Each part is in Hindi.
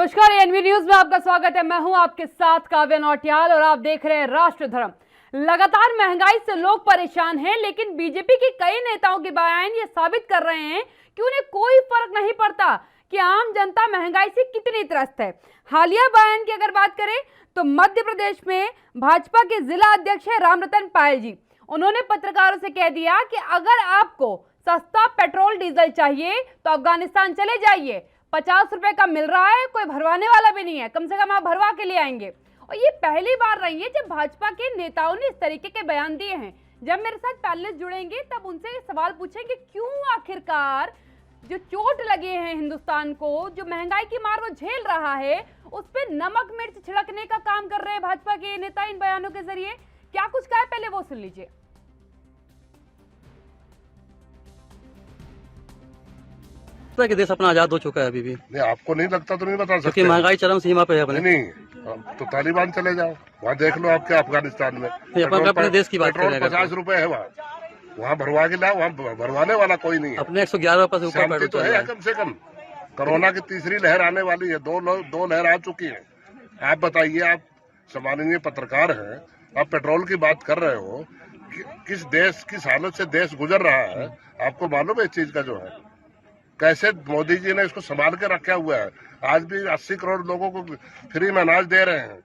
नमस्कार, एनवी न्यूज में आपका स्वागत है। मैं हूं आपके साथ काव्या नौटियाल और आप देख रहे हैं राष्ट्र धर्म। लगातार महंगाई से लोग परेशान हैं, लेकिन बीजेपी के कई नेताओं के बयान ये साबित कर रहे हैं कि उन्हें कोई फर्क नहीं पड़ता कि आम जनता महंगाई से कितनी त्रस्त है। हालिया बयान की अगर बात करें तो मध्य प्रदेश में भाजपा के जिला अध्यक्ष है रामरतन पायल जी। उन्होंने पत्रकारों से कह दिया कि अगर आपको सस्ता पेट्रोल डीजल चाहिए तो अफगानिस्तान चले जाइए, 50 रुपए का मिल रहा है, कोई भरवाने वाला भी नहीं है, कम से कम आप भरवा के ले आएंगे। और ये पहली बार रही है जब भाजपा के नेताओं ने इस तरीके के बयान दिए हैं। जब मेरे साथ पैनलिस्ट जुड़ेंगे तब उनसे सवाल पूछेंगे क्यों आखिरकार जो चोट लगे हैं हिंदुस्तान को, जो महंगाई की मार वो झेल रहा है, उस पर नमक मिर्च छिड़कने का काम कर रहे हैं भाजपा के नेता इन बयानों के जरिए। क्या कुछ कहा है पहले वो सुन लीजिए। कि देश अपना आजाद हो चुका है अभी भी। नहीं, आपको नहीं लगता तो नहीं बता सकते। क्योंकि महंगाई चरम सीमा पे है अपने। नहीं, तो तालिबान चले जाओ, वहाँ देख लो आप क्या अफगानिस्तान में अपने देश की बात पेट्रोल 50 रुपए है, वहाँ भरवा के लाओ, वहाँ भरवाने वाला कोई नहीं है। अपने 111 रुपए से ऊपर शांति तो है कम से कम। कोरोना की तीसरी लहर आने वाली है, दो लहर आ चुकी है। आप बताइए, आप सम्माननीय पत्रकार हैं, आप पेट्रोल की बात कर रहे हो, किस हालत से देश गुजर रहा है आपको मालूम है इस चीज का जो है? कैसे मोदी जी ने इसको संभाल के रखा हुआ है। आज भी 80 करोड़ लोगों को फ्री में अनाज दे रहे हैं।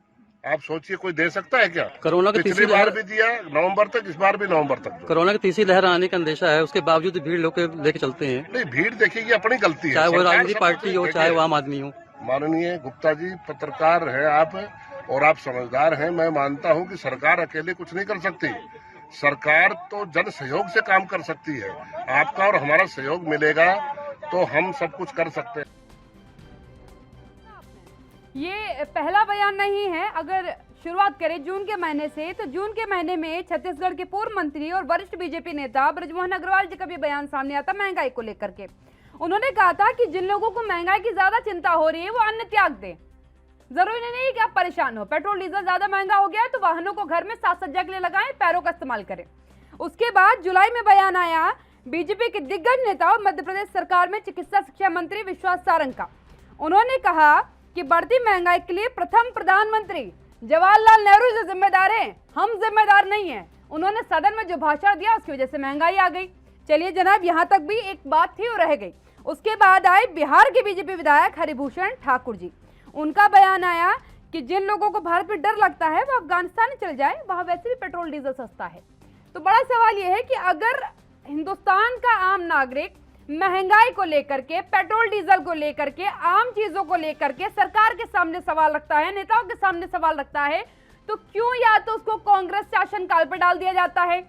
आप सोचिए कोई दे सकता है क्या? कोरोना की पिछली बार भी दिया नवंबर तक, इस बार भी नवंबर तक। कोरोना की तीसरी लहर आने का अंदेशा है, उसके बावजूद भीड़ लोग लेके चलते हैं। नहीं, भीड़ देखिए ये अपनी गलती है, चाहे वो राजनीतिक पार्टी हो चाहे वो आम आदमी हो। माननीय गुप्ता जी पत्रकार है आप, और आप समझदार हैं। मैं मानता हूँ कि सरकार अकेले कुछ नहीं कर सकती। सरकार तो जन सहयोग से काम कर सकती है। आपका और हमारा सहयोग मिलेगा तो हम सब कुछ कर सकते हैं। ये पहला बयान नहीं है। अगर शुरुआत करें जून के महीने से, तो जून के महीने में छत्तीसगढ़ के पूर्व मंत्री और वरिष्ठ बीजेपी नेता बृजमोहन अग्रवाल जी का भी बयान सामने आता महंगाई को लेकर के। उन्होंने कहा था कि जिन लोगों को महंगाई की ज्यादा चिंता हो रही है वो अन्न त्याग दें। जरूरी नहीं कि आप परेशान हो, पेट्रोल डीजल ज्यादा महंगा हो गया है तो वाहनों को घर में साज सज्जा के लिए लगाएं, पैरों का इस्तेमाल करें। उसके बाद जुलाई में बयान आया बीजेपी के दिग्गज नेता और मध्य प्रदेश सरकार में चिकित्सा शिक्षा मंत्री विश्वास सारंग का। उन्होंने कहा कि बढ़ती महंगाई के लिए प्रथम प्रधानमंत्री जवाहरलाल नेहरू जो जिम्मेदार हैं, हम जिम्मेदार नहीं हैं। उन्होंने सदन में जो भाषण दिया उसकी वजह से महंगाई आ गई। चलिए जनाब, यहाँ तक भी एक बात थी वो रह गई। उसके बाद आए बिहार के बीजेपी विधायक हरिभूषण ठाकुर जी। उनका बयान आया कि जिन लोगों को भारत में डर लगता है वो अफगानिस्तान चले जाए, वहां वैसे भी पेट्रोल डीजल सस्ता है। तो बड़ा सवाल यह है कि अगर हिंदुस्तान का आम नागरिक महंगाई को लेकर के, पेट्रोल डीजल को लेकर के, आम चीजों को लेकर के सरकार के सामने सवाल रखता है, नेताओं के सामने सवाल रखता है, तो क्यों या तो उसको कांग्रेस शासनकाल पर डाल दिया जाता है,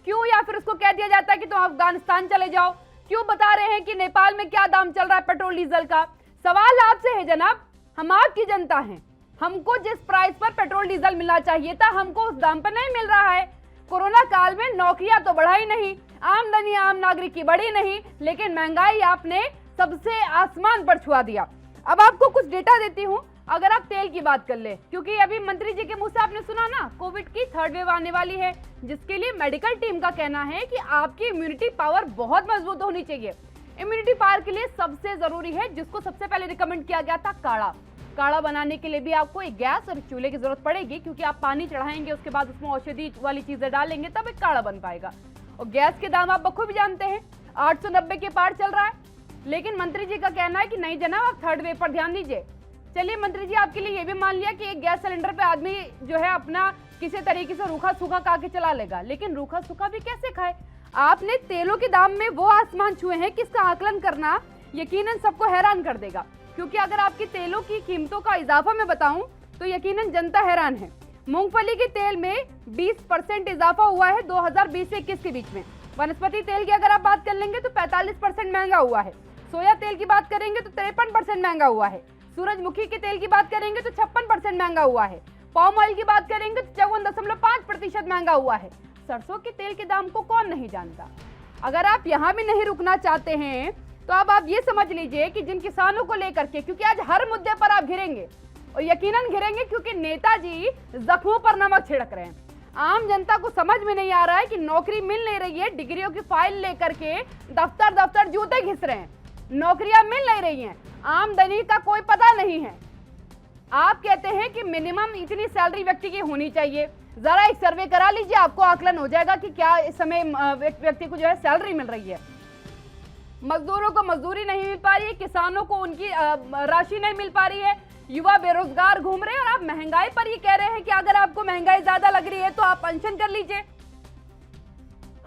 क्यों या फिर उसको कह दिया जाता है कि तुम अफगानिस्तान चले जाओ, क्यों बता रहे हैं कि नेपाल में क्या दाम चल रहा है पेट्रोल डीजल का। सवाल आपसे है जनाब, हम आपकी जनता हैं, हमको जिस प्राइस पर पेट्रोल डीजल मिलना चाहिए था हमको उस दाम पर नहीं मिल रहा है। कोरोना काल में नौकरियां तो बढ़ाई नहीं, आमदनी आम नागरिक की बढ़ी नहीं, लेकिन महंगाई आपने सबसे आसमान पर छुआ दिया। अब आपको कुछ डेटा देती हूं। अगर आप तेल की बात कर ले, क्योंकि अभी मंत्री जी के मुंह से आपने सुना ना कोविड की थर्ड वेव आने वाली है, जिसके लिए मेडिकल टीम का कहना है कि आपकी इम्यूनिटी पावर बहुत मजबूत होनी चाहिए। इम्यूनिटी पावर के लिए सबसे जरूरी है, जिसको सबसे पहले रिकमेंड किया गया था, काढ़ा बनाने के लिए भी आपको एक गैस और चूल्हे की जरूरत पड़ेगी, क्योंकि आप पानी चढ़ाएंगे उसके बाद उसमें औषधि वाली चीजें डालेंगे तब एक काढ़ा बन पाएगा। और गैस के दाम आप बखूबी जानते हैं, 890 के पार चल रहा है। लेकिन मंत्री जी का कहना है कि नहीं जनाब, आप थर्ड वेव पर ध्यान दीजिए। चलिए मंत्री जी, आपके लिए ये भी मान लिया कि एक गैस सिलेंडर पे आदमी जो है अपना किसी तरीके से रूखा सूखा खा के चला लेगा, लेकिन रूखा सूखा भी कैसे खाए। आपने तेलों के दाम में वो आसमान छुए हैं कि इसका आकलन करना यकीनन सबको हैरान कर देगा। क्योंकि अगर आपकी तेलों की कीमतों का इजाफा मैं बताऊं तो यकीनन जनता हैरान है। मूंगफली के तेल में 20% इजाफा हुआ है 2020 से 21 के बीच में। वनस्पति तेल की अगर आप बात कर लेंगे तो 45% महंगा हुआ है। सोया तेल की बात करेंगे तो 53% महंगा हुआ है। सूरजमुखी के तेल की बात करेंगे तो 56% महंगा हुआ है। पाम ऑयल की बात करेंगे तो 54.5% महंगा हुआ है। सरसों के तेल के दाम को कौन नहीं जानता। अगर आप यहाँ भी नहीं रुकना चाहते हैं तो अब आप ये समझ लीजिए कि जिन किसानों को लेकर के, क्योंकि आज हर मुद्दे पर आप घिरेंगे और यकीनन घिरेंगे, क्योंकि नेताजी जख्मों पर नमक छिड़क रहे हैं। आम जनता को समझ में नहीं आ रहा है कि नौकरी मिल नहीं रही है, डिग्रियों की फाइल लेकर के दफ्तर जूते घिस रहे हैं, नौकरियां मिल नहीं रही हैं, आमदनी का कोई पता नहीं है, आप कहते हैं कि मिनिमम इतनी सैलरी व्यक्ति की होनी चाहिए। जरा एक सर्वे करा लीजिए, आपको आकलन हो जाएगा कि क्या इस समय व्यक्ति को जो है सैलरी मिल रही है। मजदूरों को मजदूरी नहीं मिल पा रही है, किसानों को उनकी राशि नहीं मिल पा रही है, युवा बेरोजगार घूम रहे हैं, और आप महंगाई पर ये कह रहे हैं कि अगर आपको महंगाई ज्यादा लग रही है तो आप अनशन कर लीजिए।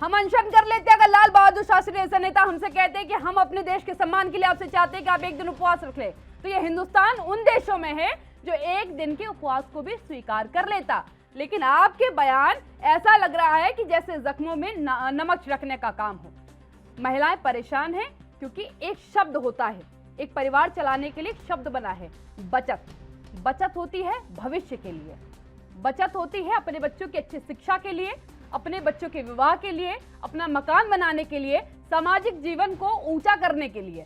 हम अनशन कर लेते हैं। अगर लाल बहादुर शास्त्री जैसे नेता हमसे कहते हैं कि हम अपने देश के सम्मान के लिए आपसे चाहते हैं कि आप एक दिन उपवास रख ले, तो ये हिंदुस्तान उन देशों में है जो एक दिन के उपवास को भी स्वीकार कर लेता। लेकिन आपके बयान ऐसा लग रहा है कि जैसे जख्मों में नमक छिड़कने का काम हो। महिलाएं परेशान हैं क्योंकि एक शब्द होता है, एक परिवार चलाने के लिए एक शब्द बना है, बचत। बचत होती है भविष्य के लिए, बचत होती है अपने बच्चों की अच्छी शिक्षा के लिए, अपने बच्चों के विवाह के लिए, अपना मकान बनाने के लिए, सामाजिक जीवन को ऊंचा करने के लिए।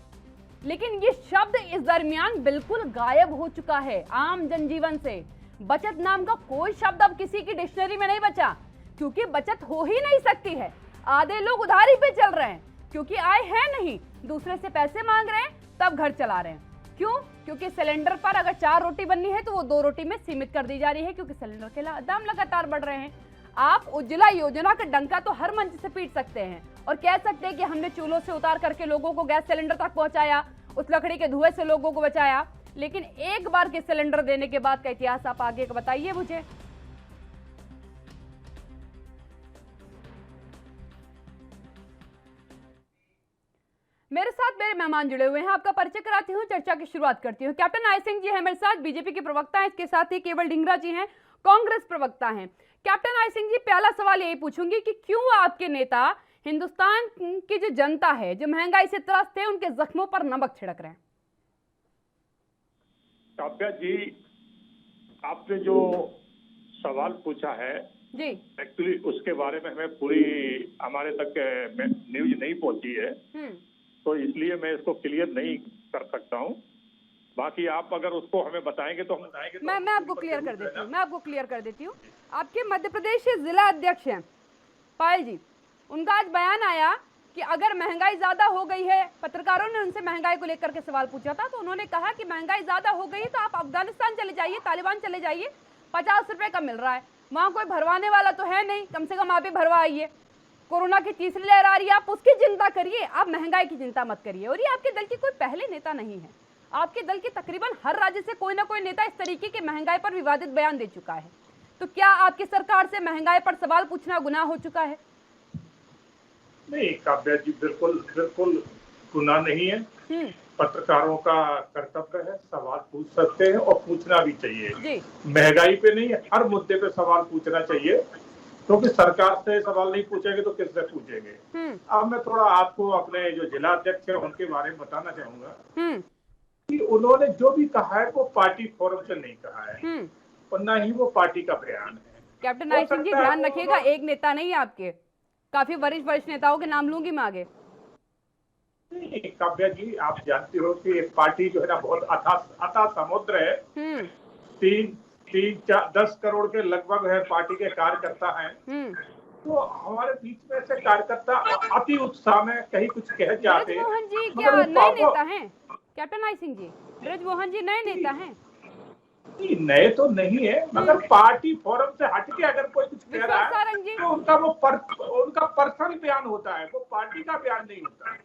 लेकिन ये शब्द इस दरमियान बिल्कुल गायब हो चुका है आम जनजीवन से। बचत नाम का कोई शब्द अब किसी की डिक्शनरी में नहीं बचा, क्योंकि बचत हो ही नहीं सकती है। आधे लोग उधारी पे चल रहे हैं क्योंकि आय है नहीं, दूसरे से पैसे मांग रहे हैं, तब घर चला रहे हैं। क्यों? क्योंकि सिलेंडर पर अगर 4 रोटी बननी है तो वो 2 रोटी में सीमित कर दी जा रही है, क्योंकि सिलेंडर के दाम लगातार बढ़ रहे हैं। आप उज्ज्वला योजना का डंका तो हर मंच से पीट सकते हैं और कह सकते हैं कि हमने चूल्हों से उतार करके लोगों को गैस सिलेंडर तक पहुंचाया, उस लकड़ी के धुएं से लोगों को बचाया, लेकिन एक बार के सिलेंडर देने के बाद का इतिहास आप आगे का बताइए मुझे। मेरे साथ मेरे मेहमान जुड़े हुए हैं, आपका परिचय कराती हूँ, चर्चा की शुरुआत करती हूँ। कैप्टन आई सिंह जी हैं मेरे साथ, बीजेपी के प्रवक्ता हैं, इसके साथ ही केवल ढींगरा जी हैं, कांग्रेस प्रवक्ता हैं। कैप्टन आई सिंह जी, पहला सवाल यही पूछूंगी कि क्यों आपके नेता हिंदुस्तान की जो जनता है, जो महंगाई से त्रस्त है, उनके जख्मों पर नमक छिड़क रहे हैं? काव्या जी, आपने जो सवाल पूछा है जी, एक्चुअली उसके बारे में हमें पूरी हमारे तक न्यूज नहीं पहुंची है, तो इसलिए मैं इसको क्लियर नहीं कर सकता हूं। बाकी आप अगर उसको हमें बताएंगे तो हम बताएंगे। मैं आपको क्लियर कर देती हूँ, मैं आपको क्लियर कर देती हूँ। आपके मध्य प्रदेश के जिला अध्यक्ष हैं पायल जी, उनका आज बयान आया कि अगर महंगाई ज्यादा हो गई है, पत्रकारों ने उनसे महंगाई को लेकर के सवाल पूछा था, तो उन्होंने कहा कि महंगाई ज्यादा हो गई है तो आप अफगानिस्तान चले जाइए, तालिबान चले जाइए, 50 रुपए का मिल रहा है, वहां कोई भरवाने वाला तो है नहीं, कम से कम आप ही भरवा आइए। कोरोना की तीसरी लहर आ रही है, आप उसकी चिंता करिए, आप महंगाई की चिंता मत करिए। और ये आपके दल की कोई पहले नेता नहीं है, आपके दल के तकरीबन हर राज्य से कोई ना कोई नेता इस तरीके के महंगाई पर विवादित बयान दे चुका है। तो क्या आपकी सरकार से महंगाई पर सवाल पूछना गुनाह हो चुका है? नहीं काव्या जी, बिल्कुल गुनाह नहीं है। पत्रकारों का कर्तव्य है, सवाल पूछ सकते हैं और पूछना भी चाहिए। महंगाई पे नहीं, हर मुद्दे पे सवाल पूछना चाहिए, क्योंकि सरकार से सवाल नहीं पूछेंगे तो किससे पूछेंगे। अब मैं थोड़ा आपको अपने जो जिला अध्यक्ष है उनके बारे में बताना चाहूंगा कि उन्होंने जो भी कहा है वो पार्टी फोरम से नहीं कहा है और न ही वो पार्टी का बयान है। कैप्टन आई सिंह जी, ध्यान रखिएगा, एक नेता नहीं है आपके, काफी वरिष्ठ नेताओं के नाम लूंगी मैं आगे। काव्या जी, आप जानते हो कि पार्टी जो है ना बहुत अथाह समुद्र है। 10 करोड़ के लगभग है पार्टी के कार्यकर्ता हैं। तो हमारे बीच में से कार्यकर्ता अति उत्साह में कहीं कुछ कह जाते हैं। ब्रजमोहन जी क्या नए नेता हैं? कैप्टन आई सिंह जी, ब्रजमोहन जी नए नेता हैं? नए तो नहीं है, मगर पार्टी फोरम से हटके अगर कोई कुछ कह रहा है तो उनका पर्सनल बयान होता है, वो पार्टी का बयान नहीं होता है।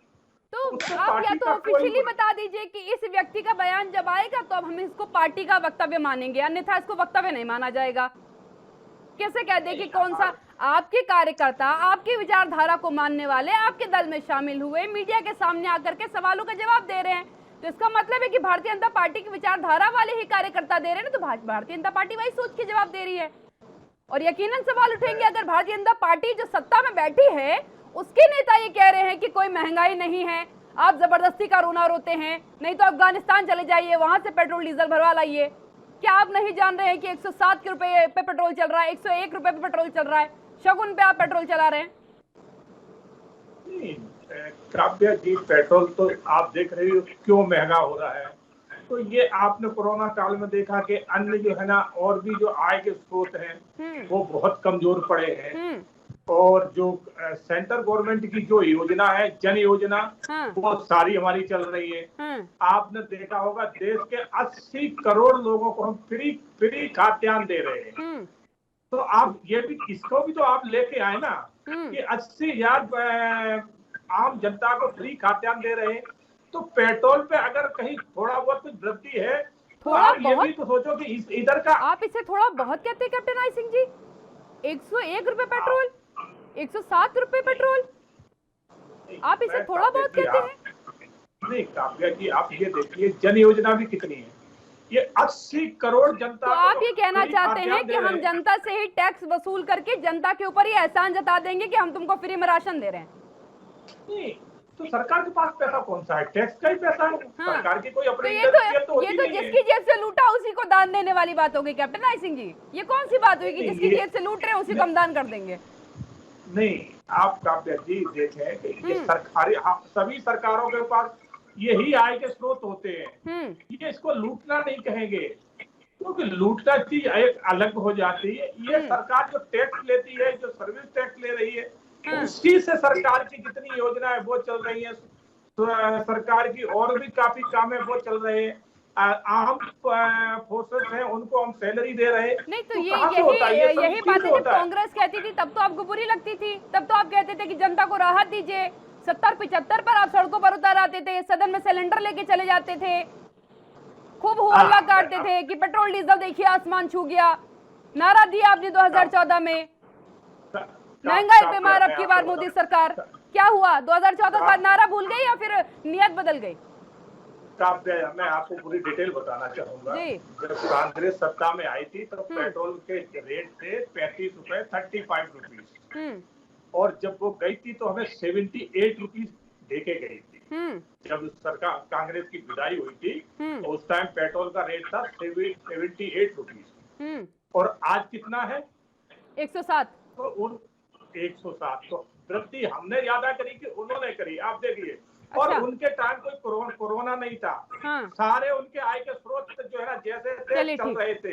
तो आप या तो ऑफिशियली बता दीजिए कि इस व्यक्ति का बयान जब आएगा तो अब हम इसको पार्टी का वक्तव्य मानेंगे, अन्यथा इसको वक्तव्य नहीं माना जाएगा। कैसे कह दे कि कौन सा आपके कार्यकर्ता आपकी विचारधारा को मानने वाले आपके दल में शामिल हुए, मीडिया के सामने आकर के सवालों का जवाब दे रहे हैं, तो इसका मतलब है कि भारतीय जनता पार्टी की विचारधारा वाले ही कार्यकर्ता दे रहे हैं, तो भारतीय जनता पार्टी वही सोच के जवाब दे रही है। और यकीनन सवाल उठेंगे अगर भारतीय जनता पार्टी जो सत्ता में बैठी है उसके नेता ये कह रहे हैं कि कोई महंगाई नहीं है, आप जबरदस्ती का रोना रोते हैं, नहीं तो अफगानिस्तान चले जाइए, वहां से पेट्रोल डीजल भरवा लाइए। क्या आप नहीं जान रहे हैं कि 107 रुपए पे पेट्रोल चल रहा है, 101 रुपए पे पेट्रोल चल रहा है, शगुन पे आप पेट्रोल चला रहे हैं? काव्या जी, पेट्रोल तो आप देख रहे हो क्यों महंगा हो रहा है। तो ये आपने कोरोना काल में देखा कि अन्य जो है ना और भी जो आय के स्रोत हैं वो बहुत कमजोर पड़े हैं। और जो सेंट्रल गवर्नमेंट की जो योजना है जन योजना, वो सारी हमारी चल रही है। आपने देखा होगा देश के 80 करोड़ लोगों को हम फ्री खाद्यान्न दे रहे हैं। तो आप ये भी, इसको भी तो आप लेके आए ना कि 80,000 आम जनता को फ्री खाद्यान्न दे रहे हैं। तो पेट्रोल पे अगर कहीं थोड़ा बहुत कुछ वृद्धि है तो आप ये भी तो सोचो कि इधर का, आप इसे थोड़ा बहुत कहते हैं कैप्टन आई सिंह जी। 101 रुपए पेट्रोल, 107 रुपए पेट्रोल, आप इसे थोड़ा बहुत कहते हैं? नहीं काव्या जी, आप ये देखिए जन योजना भी कितनी है, ये 80 करोड़ जनता। तो आप ये कहना चाहते हैं कि हम जनता से ही टैक्स वसूल करके जनता के ऊपर ही एहसान जता देंगे कि हम तुमको फ्री में राशन दे रहे हैं? नहीं, तो सरकार के पास पैसा कौन सा है? टैक्स का ही पैसा है। सरकार की कोई अपनी तो ये तो जिसकी जेब से लूटा उसी को दान देने वाली बात हो गई कैप्टन आई सिंह जी। ये कौन सी बात हुई कि जिसकी जेब से लूट रहे हैं उसी को हम दान कर देंगे? नहीं, आप काव्या जी देखें कि ये सरकारी, सभी सरकारों के पास यही आय के स्रोत होते हैं। ये इसको लूटना नहीं कहेंगे, क्योंकि लूटना चीज एक अलग हो जाती है। ये सरकार जो टैक्स लेती है, जो सर्विस टैक्स ले रही है, उसी से सरकार की जितनी योजना है वो चल रही है। सरकार की और भी काफी काम है वो चल रहे हैं। आम फोर्सेस हैं उनको हम सैलरी दे रहे हैं। नहीं तो यही बातें जब कांग्रेस कहती थी तब तो आपको बुरी लगती थी, तब तो आप कहते थे कि जनता को राहत दीजिए। 70-75 पर आप सड़कों पर उतर आते थे, सदन में सिलेंडर लेके चले जाते थे, खूब हो हल्ला काटते थे कि पेट्रोल डीजल देखिए आसमान छू गया। नारा दिया आपने 2014 में, महंगाई पे मार अब की बार मोदी सरकार। क्या हुआ? 2014 के बाद नारा भूल गई या फिर नियत बदल गई? मैं आपको पूरी डिटेल बताना चाहूंगा। जब कांग्रेस सत्ता में आई थी तो पेट्रोल के रेट थे 35 रुपए, 35 रुपीज, और जब वो गई थी तो हमें 78 रुपीज देके गई थी। जब सरकार कांग्रेस की विदाई हुई थी तो उस टाइम पेट्रोल का रेट था 78 रुपीज, और आज कितना है? 107। तो उन 107 तो वृद्धि हमने ज्यादा करी कि उन्होंने करी, आप देखिए। और उनके टाइम कोई कोरोना नहीं था। सारे उनके आय के स्रोत जो है ना जैसे चल रहे थे।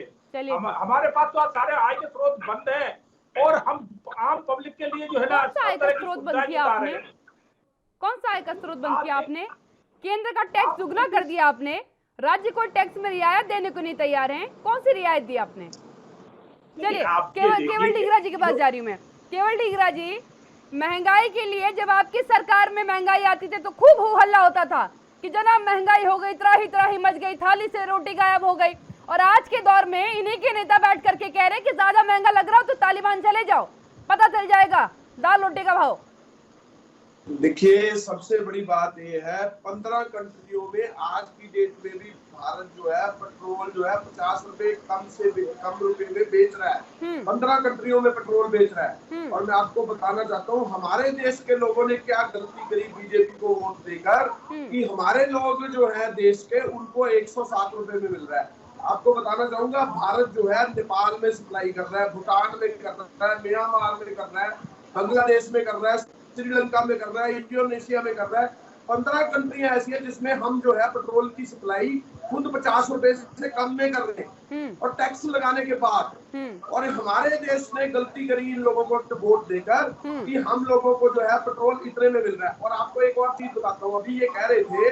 हमारे पास तो सारे आय के स्रोत बंद है, और हम आम पब्लिक के लिए जो है ना आय का स्रोत बंद किया आपने? कौन सा आय का स्रोत बंद किया आपने? केंद्र का टैक्स दुगना कर दिया आपने, राज्य को टैक्स में रियायत देने को नहीं तैयार हैं। कौन सी रियायत दी आपने? चलिए केवल ढींगरा जी के पास जा रही हूँ मैं। केवल ढींगरा जी, महंगाई के लिए जब आपकी सरकार में महंगाई आती थी तो खूब हो हल्ला होता था कि जनाब महंगाई हो गई, त्राही मच गई, थाली से रोटी गायब हो गई। और आज के दौर में इन्हीं के नेता बैठ करके कह रहे हैं कि ज्यादा महंगा लग रहा हो तो तालिबान चले जाओ, पता चल जाएगा दाल रोटी का भाव। देखिए, सबसे बड़ी बात ये है 15 कंट्रियों में आज की डेट में भी भारत जो है पेट्रोल जो है 50 रुपए कम रुपए में बेच रहा है। 15 कंट्रियों में पेट्रोल बेच रहा है। और मैं आपको बताना चाहता हूँ हमारे देश के लोगों ने क्या गलती करी बीजेपी को वोट देकर, कि हमारे लोग जो है देश के उनको 107 रुपए में मिल रहा है। आपको बताना चाहूंगा भारत जो है नेपाल में सप्लाई कर रहा है, भूटान में कर रहा है, म्यांमार में कर रहा है, बांग्लादेश में कर रहा है, श्रीलंका में कर रहा है, इंडोनेशिया में कर रहा है। 15 कंट्रियां ऐसी है जिसमें हम जो है पेट्रोल की सप्लाई खुद 50 रुपए से कम में कर रहे हैं, और टैक्स लगाने के बाद। और हमारे देश ने गलती करी इन लोगों को वोट देकर कि हम लोगों को जो है पेट्रोल इतने में मिल रहा है। और आपको एक और चीज बताता हूँ, अभी ये कह रहे थे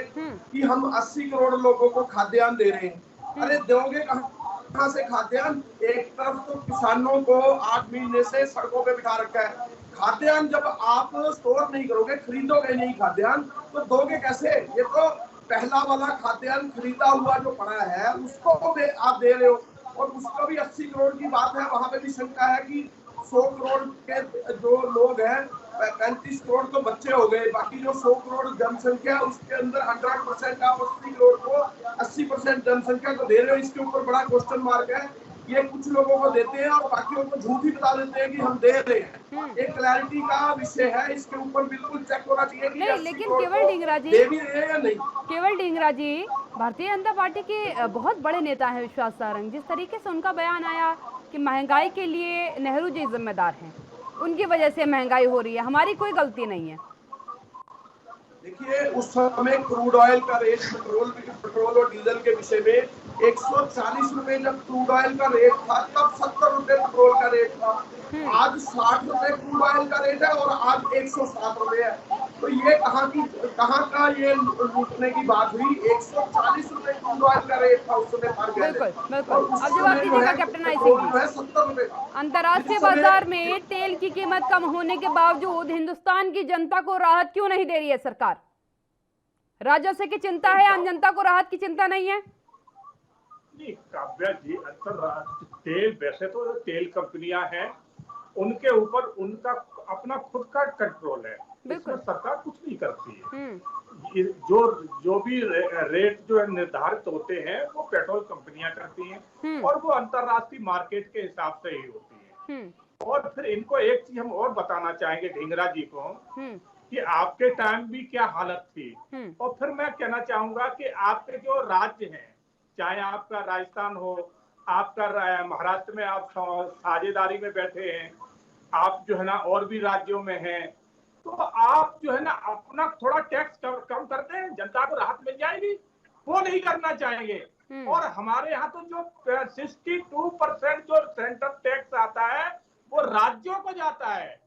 कि हम 80 करोड़ लोगों को खाद्यान्न दे रहे हैं। अरे दोगे कहाँ से खाद्यान्न? एक तरफ तो किसानों को 8 महीने से सड़कों पे बिठा रखा है। खाद्यान्न जब आप स्टोर नहीं करोगे, खरीदोगे नहीं खाद्यान्न, तो दोगे कैसे? ये तो पहला वाला खाद्यान्न खरीदा हुआ जो पड़ा है उसको आप दे रहे हो, और उसका भी 80 करोड़ की बात है। वहां पे भी शंका है कि 100 करोड़ के जो लोग हैं, 35 करोड़ तो बच्चे हो गए, बाकी जो 100 करोड़ जनसंख्या उसके अंदर 100% आप 80 करोड़ को 80% जनसंख्या को दे रहे हो। इसके ऊपर बड़ा क्वेश्चन मार्क है। ये कुछ लोगों को देते हैं और बाकियों को झूठ ही बता देते हैं कि हम दे रहे हैं। एक क्लैरिटी का विषय है, इसके ऊपर बिल्कुल चेक होना चाहिए कि नहीं, लेकिन केवल ढींगरा जी दे भी रहे हैं या नहीं। केवल ढींगरा जी भारतीय जनता पार्टी के बहुत बड़े नेता हैं विश्वास सारंग। जिस तरीके से उनका बयान आया कि महंगाई के लिए नेहरू जी जिम्मेदार हैं, उनकी वजह से महंगाई हो रही है, हमारी कोई गलती नहीं है। देखिए, उस समय क्रूड ऑयल का रेट पेट्रोल और डीजल के विषय में 140 रुपए जब क्रूड ऑयल का रेट था, तब 70 रुपए पेट्रोल का रेट था। आज 60 रुपए क्रूड ऑयल का रेट है और आज 107 रुपए है। तो ये कहाँ का ये लूटने की बात हुई। 140 रुपए क्रूड ऑयल का रेट था उस समय पर गैलन। बिल्कुल बिल्कुल। अब जवाब दीजिएगा कैप्टन आई सिंह जी। 70 रुपए का। अंतर्राष्ट्रीय बाजार में तेल की कीमत कम होने के बावजूद हिंदुस्तान की जनता को राहत क्यों नहीं दे रही है सरकार? राजस्व की चिंता है, आम जनता को राहत की चिंता नहीं है? नहीं काव्या जी, अंतर्राष्ट्रीय तेल, वैसे तो तेल कंपनियां हैं, उनके ऊपर उनका अपना खुद का कंट्रोल है, इसमें सरकार कुछ नहीं करती है। जो भी रेट जो निर्धारित होते हैं वो पेट्रोल कंपनियां करती हैं और वो अंतर्राष्ट्रीय मार्केट के हिसाब से ही होती है। और फिर इनको एक चीज हम और बताना चाहेंगे ढींगरा जी को कि आपके टाइम भी क्या हालत थी, और फिर मैं कहना चाहूंगा कि आपके जो राज्य हैं, चाहे आपका राजस्थान हो, आपका महाराष्ट्र में आप साझेदारी में बैठे हैं, आप जो है ना और भी राज्यों में हैं, तो आप जो है ना अपना थोड़ा टैक्स कम करते हैं, जनता को राहत मिल जाएगी, वो नहीं करना चाहेंगे। और हमारे यहाँ तो जो 62% जो सेंट्रल टैक्स आता है वो राज्यों को जाता है,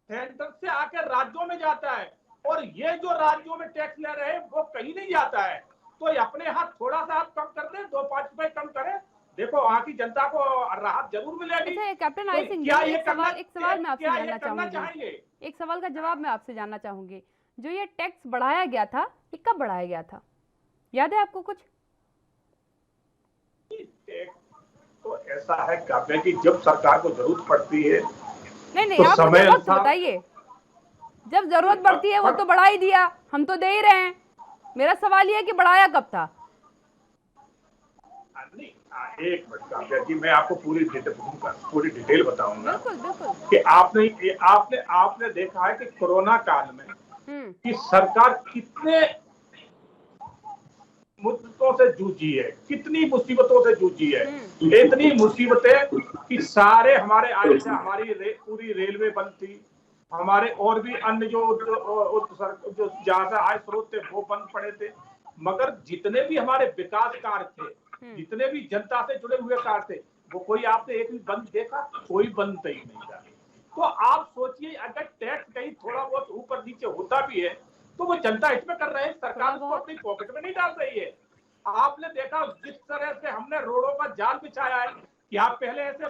सेंटर से आकर राज्यों में जाता है, और ये जो राज्यों में टैक्स ले रहे हैं वो कहीं नहीं जाता है। तो अपने हाथ थोड़ा सा आप कम कर दें, 2-5 रुपए कम करें, देखो वहाँ की जनता को राहत जरूर मिलेगी। कैप्टन आई सिंह जी, एक सवाल मैं आपसे जानना चाहूंगी, एक सवाल का जवाब मैं आपसे जानना चाहूंगी। जो ये टैक्स बढ़ाया गया था, ये कब बढ़ाया गया था, याद है आपको कुछ? तो ऐसा है काव्या कि जब सरकार को जरूरत पड़ती है, नहीं तो आप समय वक्त बताइए, जब जरूरत पड़ती है वो तो बढ़ा ही दिया, हम तो दे ही रहे हैं। मेरा सवाल ये है कि बढ़ाया कब था? नहीं, एक मिनट काव्या जी, मैं आपको पूरी डिटेल बताऊंगा। बिल्कुल बिल्कुल। कि आपने देखा है कि कोरोना काल में कि सरकार कितने मुद्दों से जूझी है, कितनी मुसीबतों से जूझी है। इतनी मुसीबतें कि सारे हमारे हमारी पूरी रेलवे बंद थी, हमारे और भी अन्य जो जहाँ से आय स्रोत थे वो बंद पड़े थे, मगर जितने भी हमारे विकास कार्य थे, जितने भी जनता से जुड़े हुए कार्य थे, वो कोई आपने एक भी बंद देखा? कोई बंद ही नहीं था। तो आप सोचिए, अगर टैक्स कहीं थोड़ा बहुत ऊपर नीचे होता भी है तो वो जनता इसमें कर रहे हैं, सरकार उसको अपनी पॉकेट में नहीं डाल रही है। आपने देखा जिस तरह से हमने रोडों का जाल बिछाया है, कि आप पहले ऐसे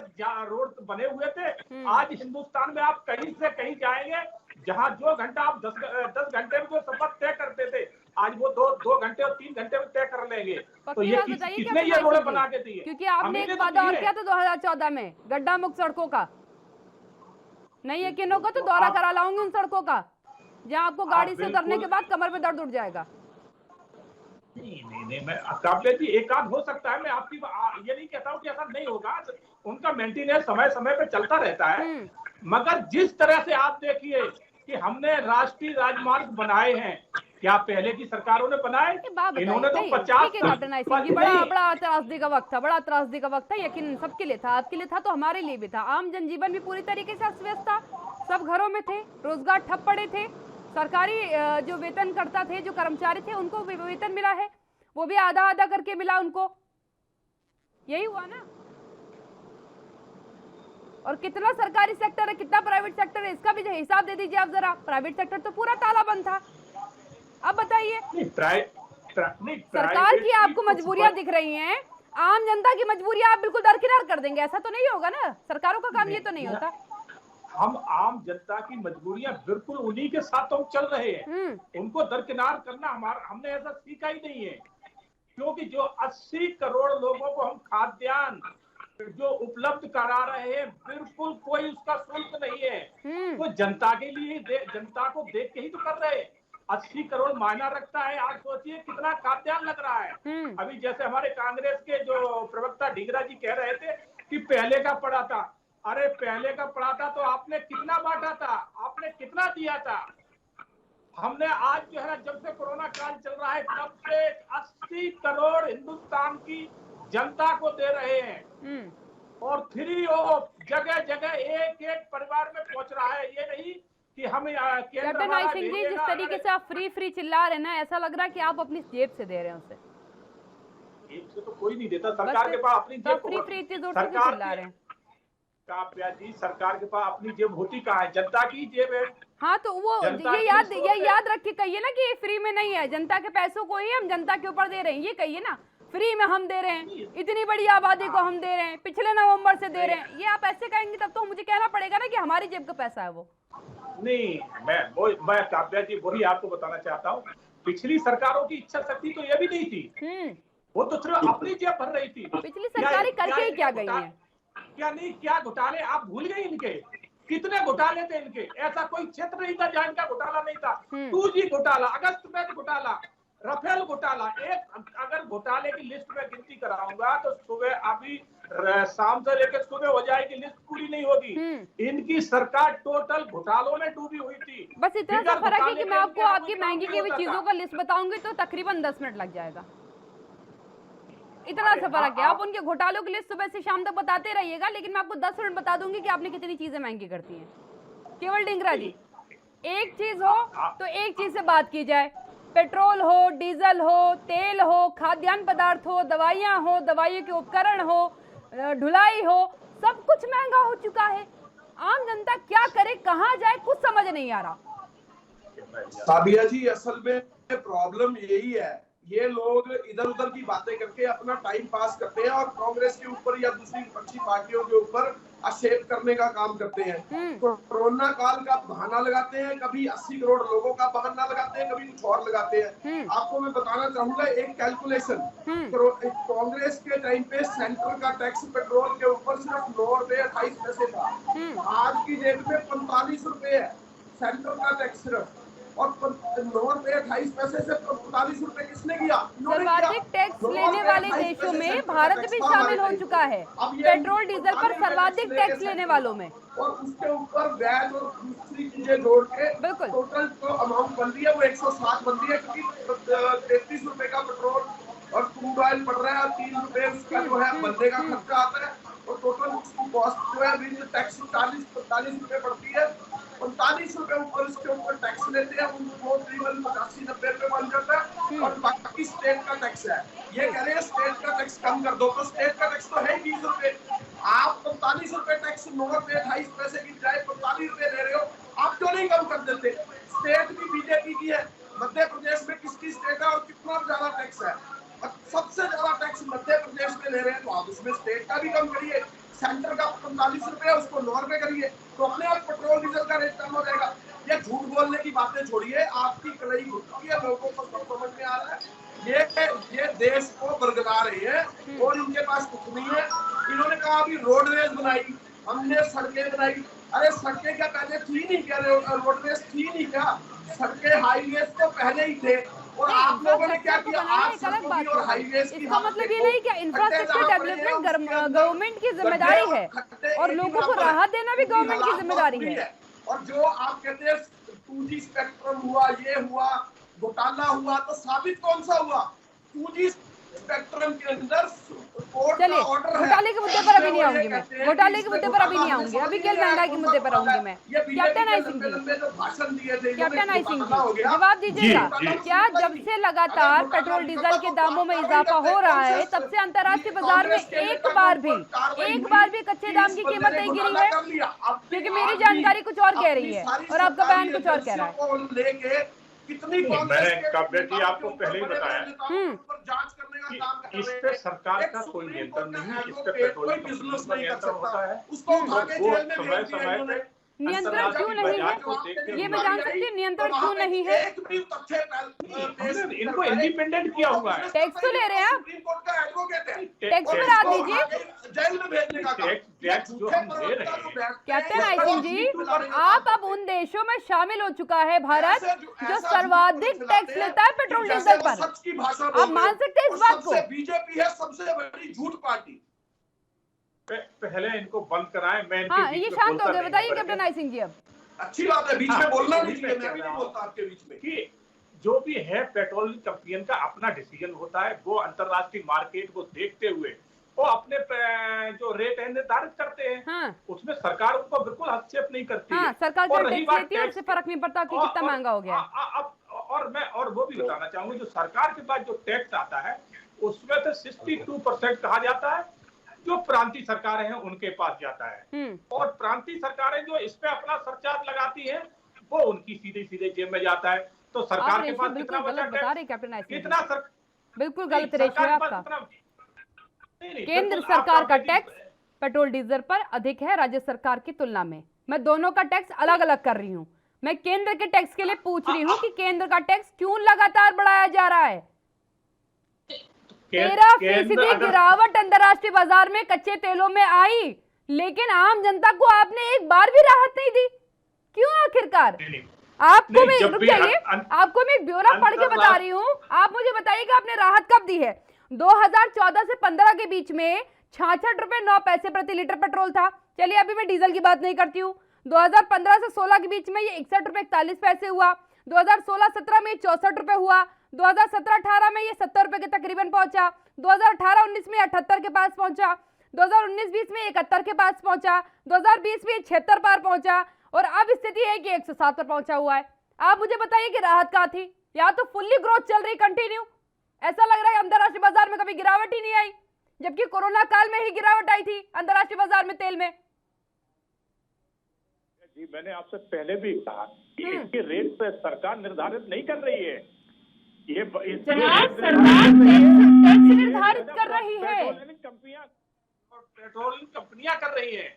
रोड बने हुए थे, आज हिंदुस्तान में आप कहीं से कहीं जाएंगे, जहां जो घंटा आप 10 घंटे में जो सफर तय करते थे, आज वो 2 घंटे और 3 घंटे में तय कर लेंगे। तो ये किसने ये रोड बना के दी है? क्योंकि आपने एक वादा और किया था 2014 में, गड्ढा मुक्त सड़कों का। नहीं यकीन होगा तो दौरा करा लाऊंगी उन सड़कों का, जहाँ आपको गाड़ी से उतरने के बाद कमर में दर्द उठ जाएगा। नहीं, मैं काव्या जी एक आध हो सकता है, मैं आपकी ये नहीं कहता हूँ कि ऐसा नहीं होगा, उनका मेंटेनेंस समय समय पे चलता रहता है, मगर जिस तरह से आप देखिए कि हमने राष्ट्रीय राजमार्ग बनाए हैं, क्या पहले की सरकारों ने बनाए? इन्होंने तो 50। बड़ा त्रासदी का वक्त था, बड़ा त्रासदी का वक्त था, यकीन सबके लिए था, आपके लिए था तो हमारे लिए भी था। आम जनजीवन भी पूरी तरीके से अस्त व्यस्त था, सब घरों में थे, रोजगार ठप पड़े थे, सरकारी जो वेतनकर्ता थे, जो कर्मचारी थे, उनको वेतन मिला है, वो भी आधा आधा करके मिला उनको, यही हुआ ना। और कितना सरकारी सेक्टर है, कितना प्राइवेट सेक्टर है, इसका भी हिसाब दे दीजिए आप जरा। प्राइवेट सेक्टर तो पूरा ताला बंद था। अब बताइए, सरकार की आपको मजबूरियां दिख रही हैं, आम जनता की मजबूरियां आप बिल्कुल दरकिनार कर देंगे, ऐसा तो नहीं होगा ना? सरकारों का काम ये तो नहीं होता। हम आम जनता की मजबूरियां बिल्कुल उन्हीं के साथ हम चल रहे हैं, उनको दरकिनार करना हमने ऐसा सीखा ही नहीं है, क्योंकि जो 80 करोड़ लोगों को हम खाद्यान्न जो उपलब्ध करा रहे हैं, बिल्कुल कोई उसका शुल्क नहीं है, वो जनता के लिए, जनता को देख के ही तो कर रहे हैं। 80 करोड़ मायना रखता है। आप सोचिए कितना खाद्यान्न लग रहा है। अभी जैसे हमारे कांग्रेस के जो प्रवक्ता ढींगरा जी कह रहे थे कि पहले का पड़ा था, अरे पहले का पड़ा था तो आपने कितना बांटा था, आपने कितना दिया था? हमने आज जो है जब से कोरोना काल चल रहा है तब से 80 करोड़ हिंदुस्तान की जनता को दे रहे हैं, और फ्री ऑफ जगह जगह एक एक परिवार में पहुंच रहा है। ये नहीं कि हम कैप्टन आई सिंह जी, जिस तरीके से आप फ्री चिल्ला रहे हैं ना, ऐसा लग रहा है कि आप अपनी जेब से दे रहे हैं उसे। जेब से तो कोई नहीं देता, सरकार के पास अपनी जेब फ्री इतनी जोर से चिल्ला रहे हैं। काव्या जी, सरकार के पास अपनी जेब होती कहाँ है? जनता की जेब है। हाँ तो वो ये याद रख के कहिए ना कि ये फ्री में नहीं है, जनता के पैसों को ही हम जनता के ऊपर दे रहे हैं, ये कहिए ना। फ्री में हम दे रहे हैं, इतनी बड़ी आबादी को हम दे रहे हैं, पिछले नवंबर से दे रहे हैं, ये आप ऐसे कहेंगे तब तो मुझे कहना पड़ेगा ना कि हमारी जेब का पैसा है वो। नहीं, मैं काव्या जी वही आपको बताना चाहता हूँ, पिछली सरकारों की इच्छा शक्ति तो ये भी नहीं थी, वो तो सिर्फ अपनी जेब भर रही थी। पिछली सरकारें करके क्या गई है? क्या घोटाले आप भूल गए इनके? कितने घोटाले थे इनके? ऐसा कोई क्षेत्र नहीं था जहाँ इनका घोटाला नहीं था। 2G घोटाला, अगस्त में घोटाला, राफेल घोटाला। एक अगर घोटाले की लिस्ट में गिनती कराऊंगा तो सुबह अभी शाम से लेकर सुबह हो जाएगी, लिस्ट पूरी नहीं होगी। इनकी सरकार टोटल घोटालों में डूबी हुई थी। बस इतना सा फर्क है कि मैं आपको आपकी महंगी की हुई चीजों का लिस्ट बताऊंगी तो तकरीबन 10 मिनट लग जाएगा, इतना सा फर्क है। आप उनके घोटालों की लिस्ट सुबह से शाम तक बताते रहिएगा, लेकिन मैं आपको 10 मिनट बता दूंगी कि आपने कितनी चीजें महंगी करती हैं। केवल डिंगरा जी, एक चीज हो तो एक चीज से बात की जाए, पेट्रोल हो, डीजल हो, तेल हो, खाद्यान्न पदार्थ हो, दवाइयां हो, दवाइयों के उपकरण हो, ढुलाई हो, सब कुछ महंगा हो चुका है। आम जनता क्या करे, कहाँ जाए, कुछ समझ नहीं आ रहा। साबिया जी, असल में प्रॉब्लम यही है, ये लोग इधर उधर की बातें करके अपना टाइम पास करते हैं और कांग्रेस के ऊपर या दूसरी विपक्षी पार्टियों के ऊपर आक्षेप करने का काम करते हैं। तो कोरोना काल का बहाना लगाते हैं, कभी 80 करोड़ लोगों का बहाना लगाते हैं, कभी कुछ और लगाते हैं। आपको मैं बताना चाहूंगा एक कैलकुलेशन, कांग्रेस के टाइम पे सेंटर का टैक्स पेट्रोल के ऊपर सिर्फ 9 रुपए 28 पैसे था। आज की डेट में 45 रुपए है सेंटर का टैक्स सिर्फ, और 9 रुपए 28 पैसे से 45 रुपए किसने किया? सर्वाधिक टैक्स लेने वाले देशों में भारत भी शामिल हो चुका है, पेट्रोल डीजल पर सर्वाधिक टैक्स लेने वालों में। और उसके ऊपर वैट और दूसरी चीजें जोड़ के टोटल जो अमाउंट बन रही है वो 160 बन रही है, क्योंकि 33 रुपए का पेट्रोल और क्रूड ऑयल पड़ रहा है और 3 रुपए उसका जो है बनने का खर्चा आता है, और टोटल उसकी कॉस्ट जो है विद टैक्स 40-45 रुपए पड़ती है। 45 रुपए ऊपर इसके ऊपर टैक्स लेते हैं, उनको करीबन 85-90 रुपए बन जाता है, और बाकी स्टेट का टैक्स है। ये कह रहे हैं स्टेट का टैक्स कम कर दो, तो स्टेट का टैक्स तो है 20 रुपए। आप 45 रुपए टैक्स 9 रुपए 28 पैसे की बजाय 45 रुपए ले रहे हो, आप क्यों नहीं कम कर देते? स्टेट भी बीजेपी की है, मध्य प्रदेश में किसकी स्टेट है और कितना ज्यादा टैक्स है? सबसे ज्यादा टैक्स मध्य प्रदेश में ले रहे हैं, तो आप उसमें स्टेट का भी कम करिए। सेंटर का 45 रुपए है, उसको 9 रुपए करिए, तो अपने आप पेट्रोल डीजल का रेट कम हो जाएगा। ये झूठ बोलने की बातें छोड़िए, आपकी कड़ाई घुटती है, लोगों को सब समझ में आ रहा है। ये देश को बरगला रही है और इनके पास कुछ नहीं है। इन्होंने कहा अभी रोडवेज बनाई, हमने सड़कें बनाई। अरे सड़कें क्या पहले थी नहीं क्या? रोडवेज थी नहीं क्या? सड़कें हाईवेज तो पहले ही थे, और आप लोगों ने क्या किया? आज सड़कों और हाईवेज की इसका मतलब ये नहीं कि इंफ्रास्ट्रक्चर डेवलपमेंट गवर्नमेंट की जिम्मेदारी है और लोगों को राहत देना भी गवर्नमेंट की जिम्मेदारी है। और जो आप कहते हैं 2G स्पेक्ट्रम हुआ, ये हुआ, घोटाला हुआ, तो साबित कौन सा हुआ? 2G स्पेक्ट्रम के अंदर कोर्ट का ऑर्डर है। घोटाले के मुद्दे पर अभी नहीं आऊंगी मैं, घोटाले के मुद्दे पर अभी नहीं आऊंगी, अभी केवल महंगाई के मुद्दे पर आऊंगी मैं। कैप्टन आई सिंह जी, कैप्टन आई सिंह जी जवाब दीजिएगा, क्या जब से लगातार पेट्रोल डीजल के दामों में इजाफा हो रहा है तब से अंतर्राष्ट्रीय बाजार में एक बार भी कच्चे दाम की कीमत नहीं गिरी है? क्योंकि मेरी जानकारी कुछ और कह रही है और आपका बयान कुछ और कह रहा है। कितनी मैंने काव्या जी आपको पहले ही बताया जांच करने का काम कर रहे हैं। इस पे सरकार का कोई नियंत्रण नहीं है, इस पे पेट्रोल बिजनेस नहीं कर सकता होता है, उसको उठा के जेल में समय भेज दिया समय इन्होंने। नियंत्रण क्यों नहीं है, ये मैं जान सकती हूँ नियंत्रण क्यों नहीं है? इनको इंडिपेंडेंट किया हुआ है। टैक्स तो ले रहे हैं आप, सुप्रीम कोर्ट का एडवोकेट है, टैक्स पर आ दीजिए। जेल में भेजने का काम। टैक्स जो हम दे रहे हैं। कैप्टन आई सिंह जी, आप अब उन देशों में शामिल हो चुका है भारत जो सर्वाधिक टैक्स लेता है पेट्रोल डीजल पर। सच की भाषा आप मान सकते हैं इस बात को? बीजेपी है सबसे बड़ी झूठ पार्टी। पहले इनको बंद कराएं। मैं हाँ, ये शांत हो गए, बताइए कैप्टन आई सिंह जी। अब अच्छी बात है, बीच में बोलना नहीं चाहिए, मैं भी नहीं बोलता आपके बीच में। कि जो भी है पेट्रोल कंपनियों का अपना डिसीजन होता है, वो अंतरराष्ट्रीय मार्केट को देखते हुए वो अपने जो रेट है निर्धारित करते हैं। हाँ। उसमें सरकार उनको बिल्कुल हस्तक्षेप नहीं करती हाँ, है। सरकार जो टैक्स लेती है उससे फर्क नहीं पड़ता कि कितना महंगा हो गया। और वो भी बताना चाहूंगा, जो सरकार के पास जो टैक्स आता है उसमें तो 62% कहा जाता है जो प्रांतीय सरकारें हैं उनके पास जाता है, और प्रांतीय सरकारें जो इस पे अपना सरचार्ज लगाती हैं वो उनकी सीधे सीधे जेब में जाता है। तो सरकार के पास कितना बचा है, कितना बिल्कुल गलत रेशियो है आपका। केंद्र सरकार का टैक्स पेट्रोल डीजल पर अधिक है राज्य सरकार की तुलना में। मैं दोनों का टैक्स अलग अलग कर रही हूँ। मैं केंद्र के टैक्स के लिए पूछ रही हूँ कि केंद्र का टैक्स क्यों लगातार बढ़ाया जा रहा है। 13% गिरावट अंतर्राष्ट्रीय बाजार में कच्चे तेलों में आई, लेकिन आम जनता को आपने एक बार भी राहत नहीं दी। क्यों आखिरकार? आपको मैं रुक जाइए, आपको मैं एक ब्यौरा पढ़ के बता रही हूँ। आप मुझे बताइए कि आपने राहत कब दी है। 2014 से 15 के बीच में 66 रुपए 9 पैसे प्रति लीटर पेट्रोल था। चलिए अभी मैं डीजल की बात नहीं करती हूँ। 2015 से 16 के बीच में ये 61 रुपए 41 पैसे हुआ। 2016-17 में 64 रुपए हुआ। 2017-18 में ये 70 रुपए के तकरीबन पहुंचा। 2018-19 में 78 के पास पहुंचा। 2019-20 में 71 के पास पहुंचा। 2020 में 76 पार पहुंचा, और अब स्थिति है कि 107 पर पहुंचा हुआ है। आप मुझे बताइए कि राहत कहाँ थी? या तो फुल्ली ग्रोथ चल रही कंटिन्यू, ऐसा लग रहा है अंतरराष्ट्रीय बाजार में कभी गिरावट ही नहीं आई, जबकि कोरोना काल में ही गिरावट आई थी अंतरराष्ट्रीय बाजार में तेल में। जी मैंने आपसे पहले भी कहा कि इसके रेट पे सरकार निर्धारित नहीं कर रही है, ये जनाब सरकार टैक्स निर्धारित कर रही है, पेट्रोलियम कंपनियां कर रही हैं,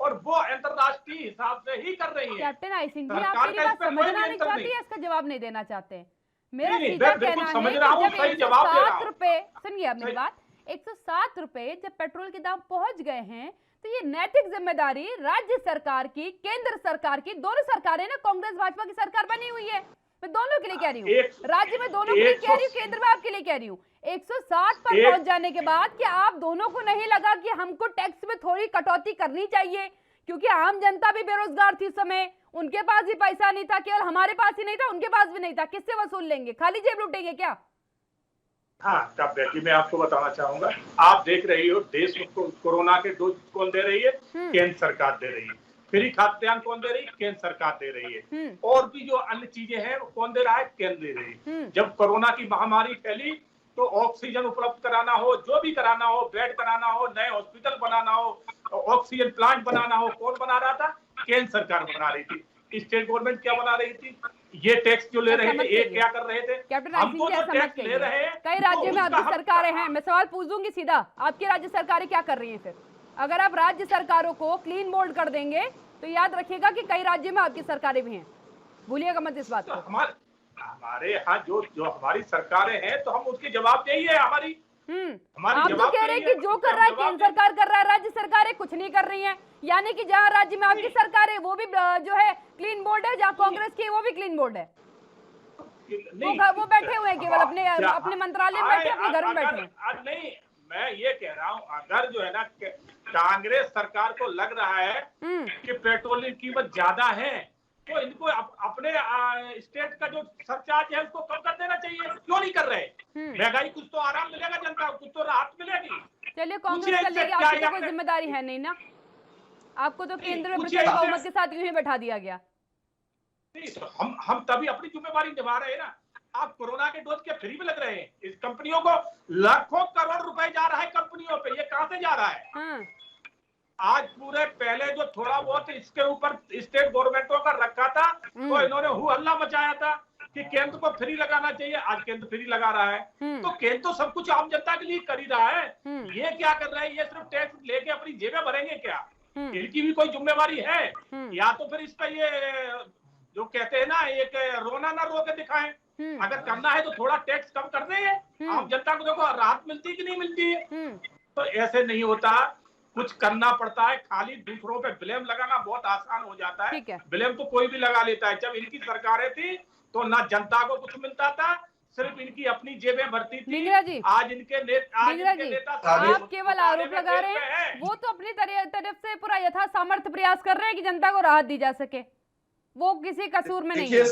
और वो अंतरराष्ट्रीय हिसाब से ही कर रही है। कैप्टन आई सिंह जी, आप मेरी बात समझना नहीं चाहती है, इसका जवाब नहीं देना चाहते। मेरा सीधा कहना है कि जब 107 रुपए, सुनिए आप मेरी बात, 107 रुपए जब पेट्रोल के दाम पहुंच गए हैं, तो ये नैतिक जिम्मेदारी राज्य सरकार की, केंद्र सरकार की, दोनों सरकारें ना, कांग्रेस भाजपा की सरकार बनी हुई है। मैं दोनों के लिए कह रही हूँ, राज्य में दोनों के लिए कह रही हूँ, केंद्र में आपके लिए कह रही हूँ। 107 पर पहुंच जाने के बाद क्या आप दोनों को नहीं लगा कि हमको टैक्स में थोड़ी कटौती करनी चाहिए? क्योंकि आम जनता भी बेरोजगार थी, समय उनके पास भी पैसा नहीं था, केवल हमारे पास ही नहीं था, उनके पास भी नहीं था। किससे वसूल लेंगे? खाली जेब लूटेंगे क्या? हाँ काव्या जी, मैं आपको बताना चाहूंगा, आप देख रही हो देश में कोरोना के डोज कौन दे रही है? केंद्र सरकार दे रही है। फ्री खाद्यान्न कौन दे रही है? केंद्र सरकार दे रही है। और भी जो अन्य चीजें हैं वो कौन दे रहा है? केंद्र दे रही है। जब कोरोना की महामारी फैली तो ऑक्सीजन उपलब्ध कराना हो, जो भी कराना हो, बेड कराना हो, नए हॉस्पिटल बनाना हो, ऑक्सीजन प्लांट बनाना हो, कौन बना रहा था? केंद्र सरकार बना रही थी। स्टेट गवर्नमेंट क्या बना रही थी? ये टैक्स जो ले रहे थे, ये क्या कर रहे थे? हमको जो टैक्स ले रहे हैं, कई राज्यों में आपकी सरकारें हैं। मैं सवाल पूछ दूंगी सीधा, आपकी राज्य सरकारें क्या कर रही हैं? फिर अगर आप राज्य सरकारों को क्लीन बोल्ड कर देंगे तो याद रखिएगा कि कई राज्यों में आपकी सरकारें भी हैं, भूलिएगा मत इस बात को। हमारे यहाँ जो हमारी सरकारें हैं, तो हम उसके जवाबदेही है हमारी। आप तो कह रहे हैं कि जो कर रहा है केंद्र सरकार कर रहा है, राज्य सरकारें कुछ नहीं कर रही हैं। यानी कि जहाँ राज्य में आपकी सरकार है वो भी जो है क्लीन बोर्ड है, जहाँ कांग्रेस की वो भी क्लीन बोर्ड है। वो बैठे हुए हैं केवल अपने मंत्रालय में बैठे, अपने घर में बैठे हैं। नहीं, मैं ये कह रहा हूँ, अगर जो है ना कांग्रेस सरकार को लग रहा है कि पेट्रोल की कीमत ज्यादा है, तो इनको अपने स्टेट का जो सरचार्ज है उसको कम कर देना चाहिए। क्यों नहीं कर रहे? महंगाई कुछ तो आराम मिलेगा जनता को, कुछ तो राहत मिलेगी। चलिए कांग्रेस कर लेगी, आपकी तो कोई जिम्मेदारी है नहीं ना, आपको तो केंद्र में प्रचंड बहुमत के साथ यूं ही बैठा दिया गया। नहीं, तो हम तभी अपनी जिम्मेदारी निभा रहे हैं ना। आप कोरोना के डोज के फ्री में लग रहे हैं, इस कंपनियों को लाखों करोड़ रुपए जा रहा है कंपनियों पे, ये कहां से जा रहा है? आज पूरे पहले जो थोड़ा बहुत इसके ऊपर स्टेट गवर्नमेंटों का रखा था, तो इन्होंने हु हल्ला मचाया था कि केंद्र को फ्री लगाना चाहिए। आज केंद्र फ्री लगा रहा है, तो केंद्र तो सब कुछ आम जनता के लिए कर ही रहा है। ये क्या कर रहा है? ये सिर्फ टैक्स लेके अपनी जेबें भरेंगे क्या? इनकी भी कोई जिम्मेवारी है? या तो फिर इसका ये जो कहते हैं ना, एक रोना ना रो के दिखाएं। अगर करना है तो थोड़ा टैक्स कम कर दें, आम जनता को देखो राहत मिलती है कि नहीं मिलती है। तो ऐसे नहीं होता, कुछ करना पड़ता है। खाली दूसरों पे ब्लेम लगाना बहुत आसान हो जाता है। ब्लेम तो कोई भी लगा लेता है। जब इनकी सरकारें थी तो ना जनता को कुछ मिलता था, सिर्फ इनकी अपनी जेबें भरती थी। आज इनके नेता आप केवल आरोप लगा रहे हैं, वो तो अपनी तरफ से पूरा यथा सामर्थ्य प्रयास कर रहे हैं कि जनता को राहत दी जा सके, वो किसी कसूर में नहीं है।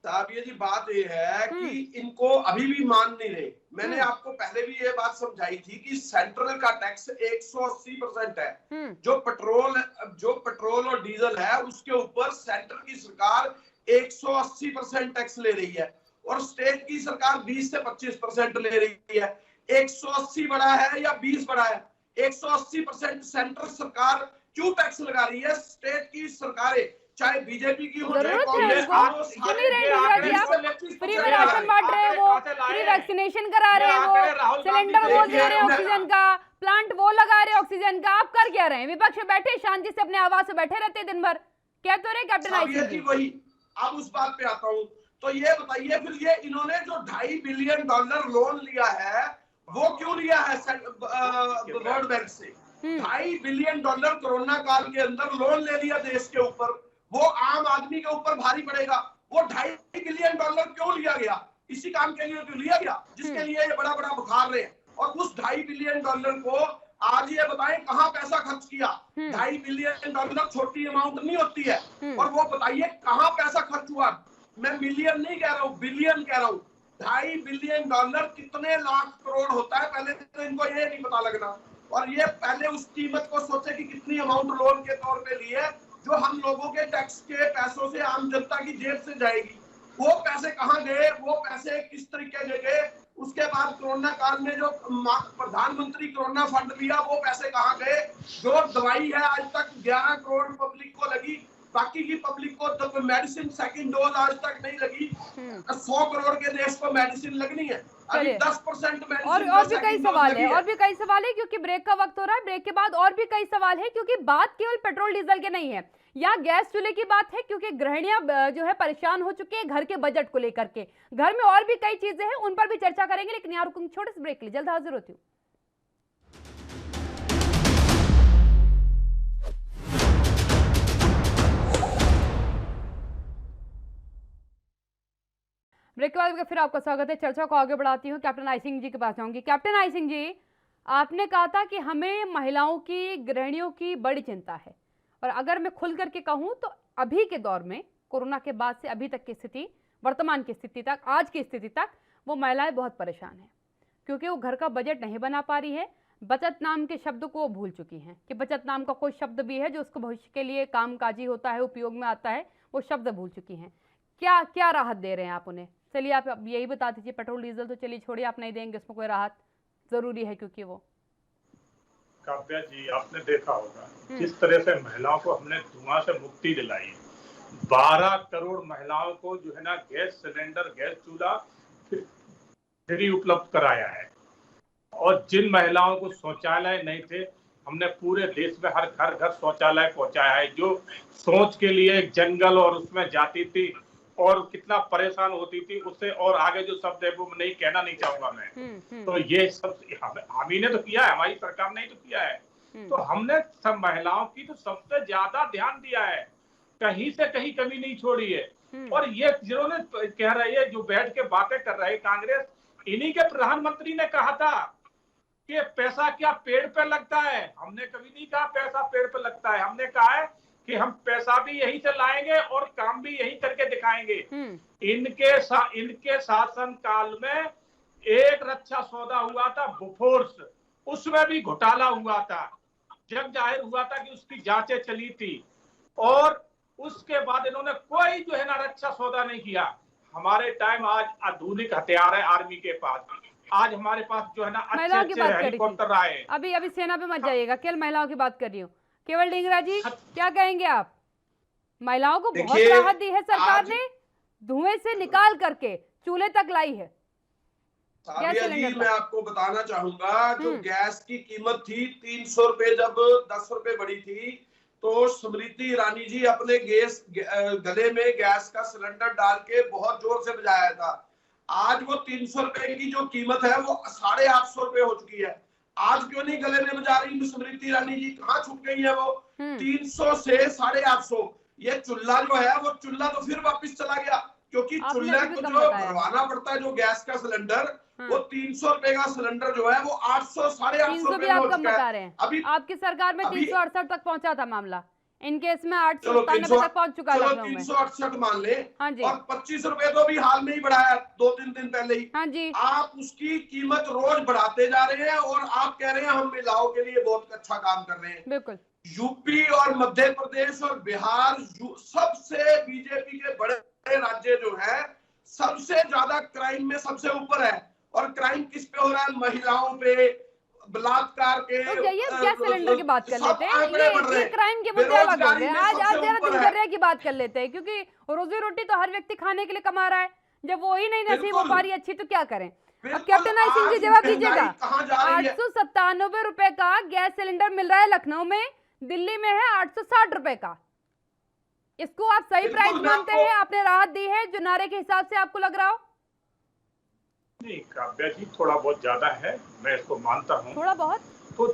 साबिया जी बात ये है कि इनको अभी भी मान नहीं रहे। मैंने आपको पहले भी ये बात समझाई थी कि सेंट्रल का टैक्स 180% है। जो पेट्रोल और डीजल है उसके ऊपर सेंट्रल की सरकार 180% टैक्स ले रही है, और स्टेट की सरकार 20 से 25% ले रही है। 180 बड़ा है या 20 बड़ा है, 180% सेंट्रल सरकार क्यों टैक्स लगा रही है? स्टेट की सरकारें, चाहे बीजेपी की हो, चाहे कांग्रेस की हो, सुन ही रहे हैं जी आप, फ्री में राशन बांट रहे हैं वो, फ्री वैक्सीनेशन करा रहे हैं वो, सिलेंडर वो दे रहे हैं ऑक्सीजन का, प्लांट वो लगा रहे हैं ऑक्सीजन का, आप कर क्या रहे हैं? विपक्ष में बैठे शांति से अपने आवाज से बैठे रहते दिन भर, क्या तो रहे कैप्टन आईसींग जी। वही अब उस बात पे आता हूँ, तो ये बताइए फिर ये इन्होंने जो $2.5 बिलियन लोन लिया है वो क्यों लिया है वर्ल्ड बैंक से? $2.5 बिलियन कोरोना काल के अंदर लोन ले लिया देश के ऊपर, वो आम आदमी के ऊपर भारी पड़ेगा। वो $2.5 बिलियन क्यों लिया गया? इसी काम के लिए क्यों लिया गया जिसके लिए ये बड़ा बड़ा बुखार रहे हैं। और उस $2.5 बिलियन को आज ये बताएं कहाँ पैसा खर्च किया? $2.5 बिलियन छोटी अमाउंट नहीं होती है। और वो बताइए कहाँ पैसा खर्च हुआ? मैं मिलियन नहीं कह रहा हूँ, बिलियन कह रहा हूँ। $2.5 बिलियन कितने लाख करोड़ होता है? पहले तो इनको ये नहीं पता लगना। और ये पहले उस कीमत को सोचे कि कितनी अमाउंट लोन के तौर पे ली है, जो हम लोगों के टैक्स के पैसों से आम जनता की जेब से जाएगी। वो पैसे कहाँ गए? वो पैसे किस तरीके से गए? उसके बाद कोरोना काल में जो प्रधानमंत्री कोरोना फंड लिया, वो पैसे कहाँ गए? जो दवाई है आज तक 11 करोड़ पब्लिक को लगी, बाकी की पब्लिक को तो मेडिसिन सेकंड डोज आज तक नहीं लगी। 100 करोड़ के देश को मेडिसिन लगनी है, अभी 10% मेडिसिन। और भी कई सवाल है, और भी कई सवाल है, क्योंकि ब्रेक का वक्त हो रहा है। ब्रेक के बाद और भी कई सवाल है, क्योंकि बात केवल पेट्रोल डीजल के नहीं है या गैस चूल्हे की बात है, क्योंकि गृहिणियां जो है परेशान हो चुकी है घर के बजट को लेकर के। घर में और भी कई चीजें हैं, उन पर भी चर्चा करेंगे, लेकिन यहाँ रुकूंगी छोटे से ब्रेक के लिए, जल्द हाजिर होती हूँ। ब्रेक के बाद फिर आपका स्वागत है। चर्चा को आगे बढ़ाती हूँ, कैप्टन आईसींग जी के पास जाऊंगी। कैप्टन आईसींग जी, आपने कहा था कि हमें महिलाओं की, गृहिणियों की बड़ी चिंता है, और अगर मैं खुल करके कहूँ तो अभी के दौर में कोरोना के बाद से अभी तक की स्थिति, वर्तमान की स्थिति तक, आज की स्थिति तक, वो महिलाएं बहुत परेशान हैं, क्योंकि वो घर का बजट नहीं बना पा रही है। बचत नाम के शब्द को वो भूल चुकी हैं कि बचत नाम का कोई शब्द भी है जो उसको भविष्य के लिए कामकाजी होता है, उपयोग में आता है, वो शब्द भूल चुकी हैं। क्या क्या राहत दे रहे हैं आप उन्हें? चलिए आप यही बता दीजिए। पेट्रोल डीजल तो चलिए छोड़िए, आप नहीं देंगे, उसमें कोई राहत जरूरी है, क्योंकि वो काव्या जी आपने देखा होगा जिस तरह से महिलाओं को हमने धुआं से मुक्ति दिलाई, 12 करोड़ महिलाओं को जो है ना गैस सिलेंडर, गैस चूल्हा फ्री उपलब्ध कराया है। और जिन महिलाओं को शौचालय नहीं थे, हमने पूरे देश में हर घर शौचालय पहुंचाया है। जो सोच के लिए एक जंगल और उसमें जाती थी और कितना परेशान होती थी, उससे और आगे जो शब्द है वो नहीं कहना नहीं चाहूंगा मैं। तो ये सब हम ही ने तो किया है, हमारी सरकार ने ही तो किया है। तो हमने सब महिलाओं की तो सबसे ज्यादा ध्यान दिया है, कहीं से कहीं कमी नहीं छोड़ी है। और ये जिन्होंने कह रही है, जो बैठ के बातें कर रही है कांग्रेस, इन्हीं के प्रधानमंत्री ने कहा था कि पैसा क्या पेड़ पे लगता है। हमने कभी नहीं कहा पैसा पेड़ पे लगता है, हमने कहा है कि हम पैसा भी यहीं से लाएंगे और काम भी यहीं करके दिखाएंगे। इनके शासन काल में एक रक्षा सौदा हुआ था बोफोर्स, उसमें भी घोटाला हुआ था, जग जाहिर हुआ था कि उसकी जांचें चली थी, और उसके बाद इन्होंने कोई जो है ना रक्षा सौदा नहीं किया। हमारे टाइम आज आधुनिक हथियार है आर्मी के पास, आज हमारे पास जो है ना अच्छे हेलीकॉप्टर आए। अभी सेना पे मत जाइएगा, केवल महिलाओं की बात कर रही हूँ। केवल डिंगरा जी क्या कहेंगे आप? महिलाओं को बहुत राहत दी है सरकार ने, धुएं से निकाल करके चूल्हे तक लाई है। मैं आपको बताना चाहूंगा, जो गैस की कीमत थी 300 रुपए, जब 10 रुपए बढ़ी थी, तो स्मृति ईरानी जी अपने गले में गैस का सिलेंडर डाल के बहुत जोर से बजाया था। आज वो 300 रुपए की जो कीमत है वो 850 रुपए हो चुकी है। आज क्यों नहीं गले में बजा रही स्मृति ईरानी जी? कहाँ छुप गई है वो? 300 से 850। ये चूल्हा जो है वो चूल्हा तो फिर वापस चला गया, क्योंकि चूल्हे को जो भरवाना पड़ता है, जो गैस का सिलेंडर, वो 300 रुपए का सिलेंडर जो है वो 800 850 रुपए आप कम बता रहे हैं। अभी आपकी सरकार में 368 तक पहुंचा था मामला, इनके इसमें 897 तक पहुंच चुका है। 368 मान ले, हाँ जी। और 25 रुपए तो भी हाल में ही बढ़ाया, 2-3 दिन पहले ही। हाँ जी। आप उसकी कीमत रोज बढ़ाते जा रहे हैं, और आप कह रहे हैं हम महिलाओं के लिए बहुत अच्छा काम कर रहे हैं। बिल्कुल। यूपी और मध्य प्रदेश और बिहार सबसे बीजेपी के बड़े राज्य जो है, सबसे ज्यादा क्राइम में सबसे ऊपर है। और क्राइम किस पे हो रहा है? महिलाओं पे, बलात्कार के तो जाइए गैस सिलेंडर की बात कर सब लेते हैं, आंकड़े बढ़ रहे ये हैं। क्राइम के मुद्दे अलग हो बेरोजगारी गए। में आज सबसे जरा ऊपर है। दिनचर्या की बात कर लेते हैं, क्योंकि रोजी रोटी तो हर व्यक्ति खाने के लिए कमा रहा है, जब वो ही नहीं नसीब हो बिल्कुल। पा रही अच्छी तो क्या करें। अब बिल्कुल, कैप्टन आई सिंह जी आज जवाब महंगाई दीजिएगा। कहाँ जा रही है? 897 रुपए का गैस सिलेंडर मिल रहा है लखनऊ में, दिल्ली में है 860 रुपए का। इसको आप सही बिल्कुल, प्राइस मैं मानते आपको- हैं? आपने राहत दी है जो नारे के हिसाब से आपको लग रहा हो? नहीं, काव्या जी थोड़ा बहुत ज्यादा है, मैं इसको मानता हूँ। थोड़ा बहुत तो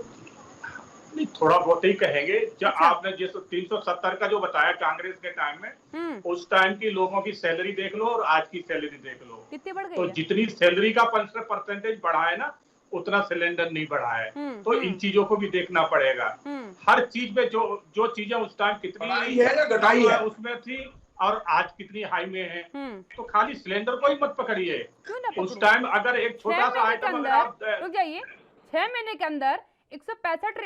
नहीं, थोड़ा बहुत ही कहेंगे। जब अच्छा। आपने जिस 370 का जो बताया कांग्रेस के टाइम में, उस टाइम की लोगों की सैलरी देख लो और आज की सैलरी देख लो, कितनी बढ़ तो गई है? जितनी सैलरी का परसेंटेज बढ़ा है ना, उतना सिलेंडर नहीं बढ़ा है। तो इन चीजों को भी देखना पड़ेगा। हर चीज में जो चीजें उस टाइम कितनी बढ़ाई है या घटाई है? उसमें थी और आज कितनी हाई में है। तो खाली सिलेंडर को ही मत पकड़िए। क्यों ना उस पकड़ूं? टाइम अगर एक 6 छोटा सा महीने के आइटम अगर अंदर, आप रुक जाइए, 6 महीने के अंदर 165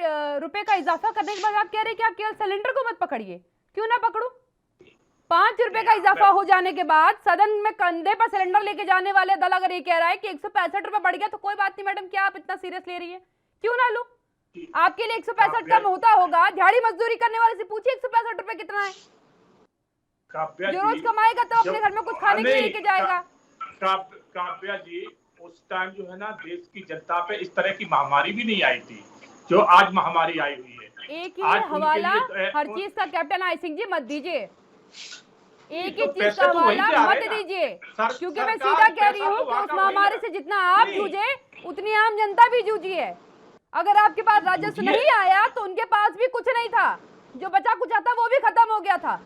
रुपए का इजाफा करने के बाद आप कह रहे हैं कि आप केवल सिलेंडर को मत पकड़िए। क्यों ना पकड़ू? 5 रुपए का इजाफा हो जाने के बाद सदन में कंधे पर सिलेंडर लेके जाने वाले दल अगर ये कह रहा है कि 165 रुपए बढ़ गया तो कोई बात नहीं मैडम, क्या आप इतना सीरियस ले रही है? क्यों ना लूं? आपके लिए 165 कम होता होगा, दिहाड़ी मजदूरी करने वाले से पूछिए 165 रुपए कितना है। जो रोज कमाएगा तो अपने घर में कुछ खाने के लिए लेके जाएगा। काव्या जी, उस टाइम जो है ना, देश की जनता पे इस तरह की महामारी भी नहीं आई थी जो आज महामारी आई हुई है। एक ही आज हवाला उनके लिए, हर चीज का कैप्टन आई सिंह जी मत दीजिए, एक ही तो चीज पैसे का तो वहीं हवाला से आ मत रहे हैं ना। दीजिए, क्योंकि मैं सरकार सीधा कह रही पैसा हूँ तो कि वहाँ उस का महामारी वही से जितना आप नहीं। जूझे उतनी आम जनता भी जूझी है। अगर आपके पास राजस्व जूझिए। नहीं आया तो उनके पास भी कुछ नहीं था, जो बचा कुछ आता वो भी खत्म हो गया था।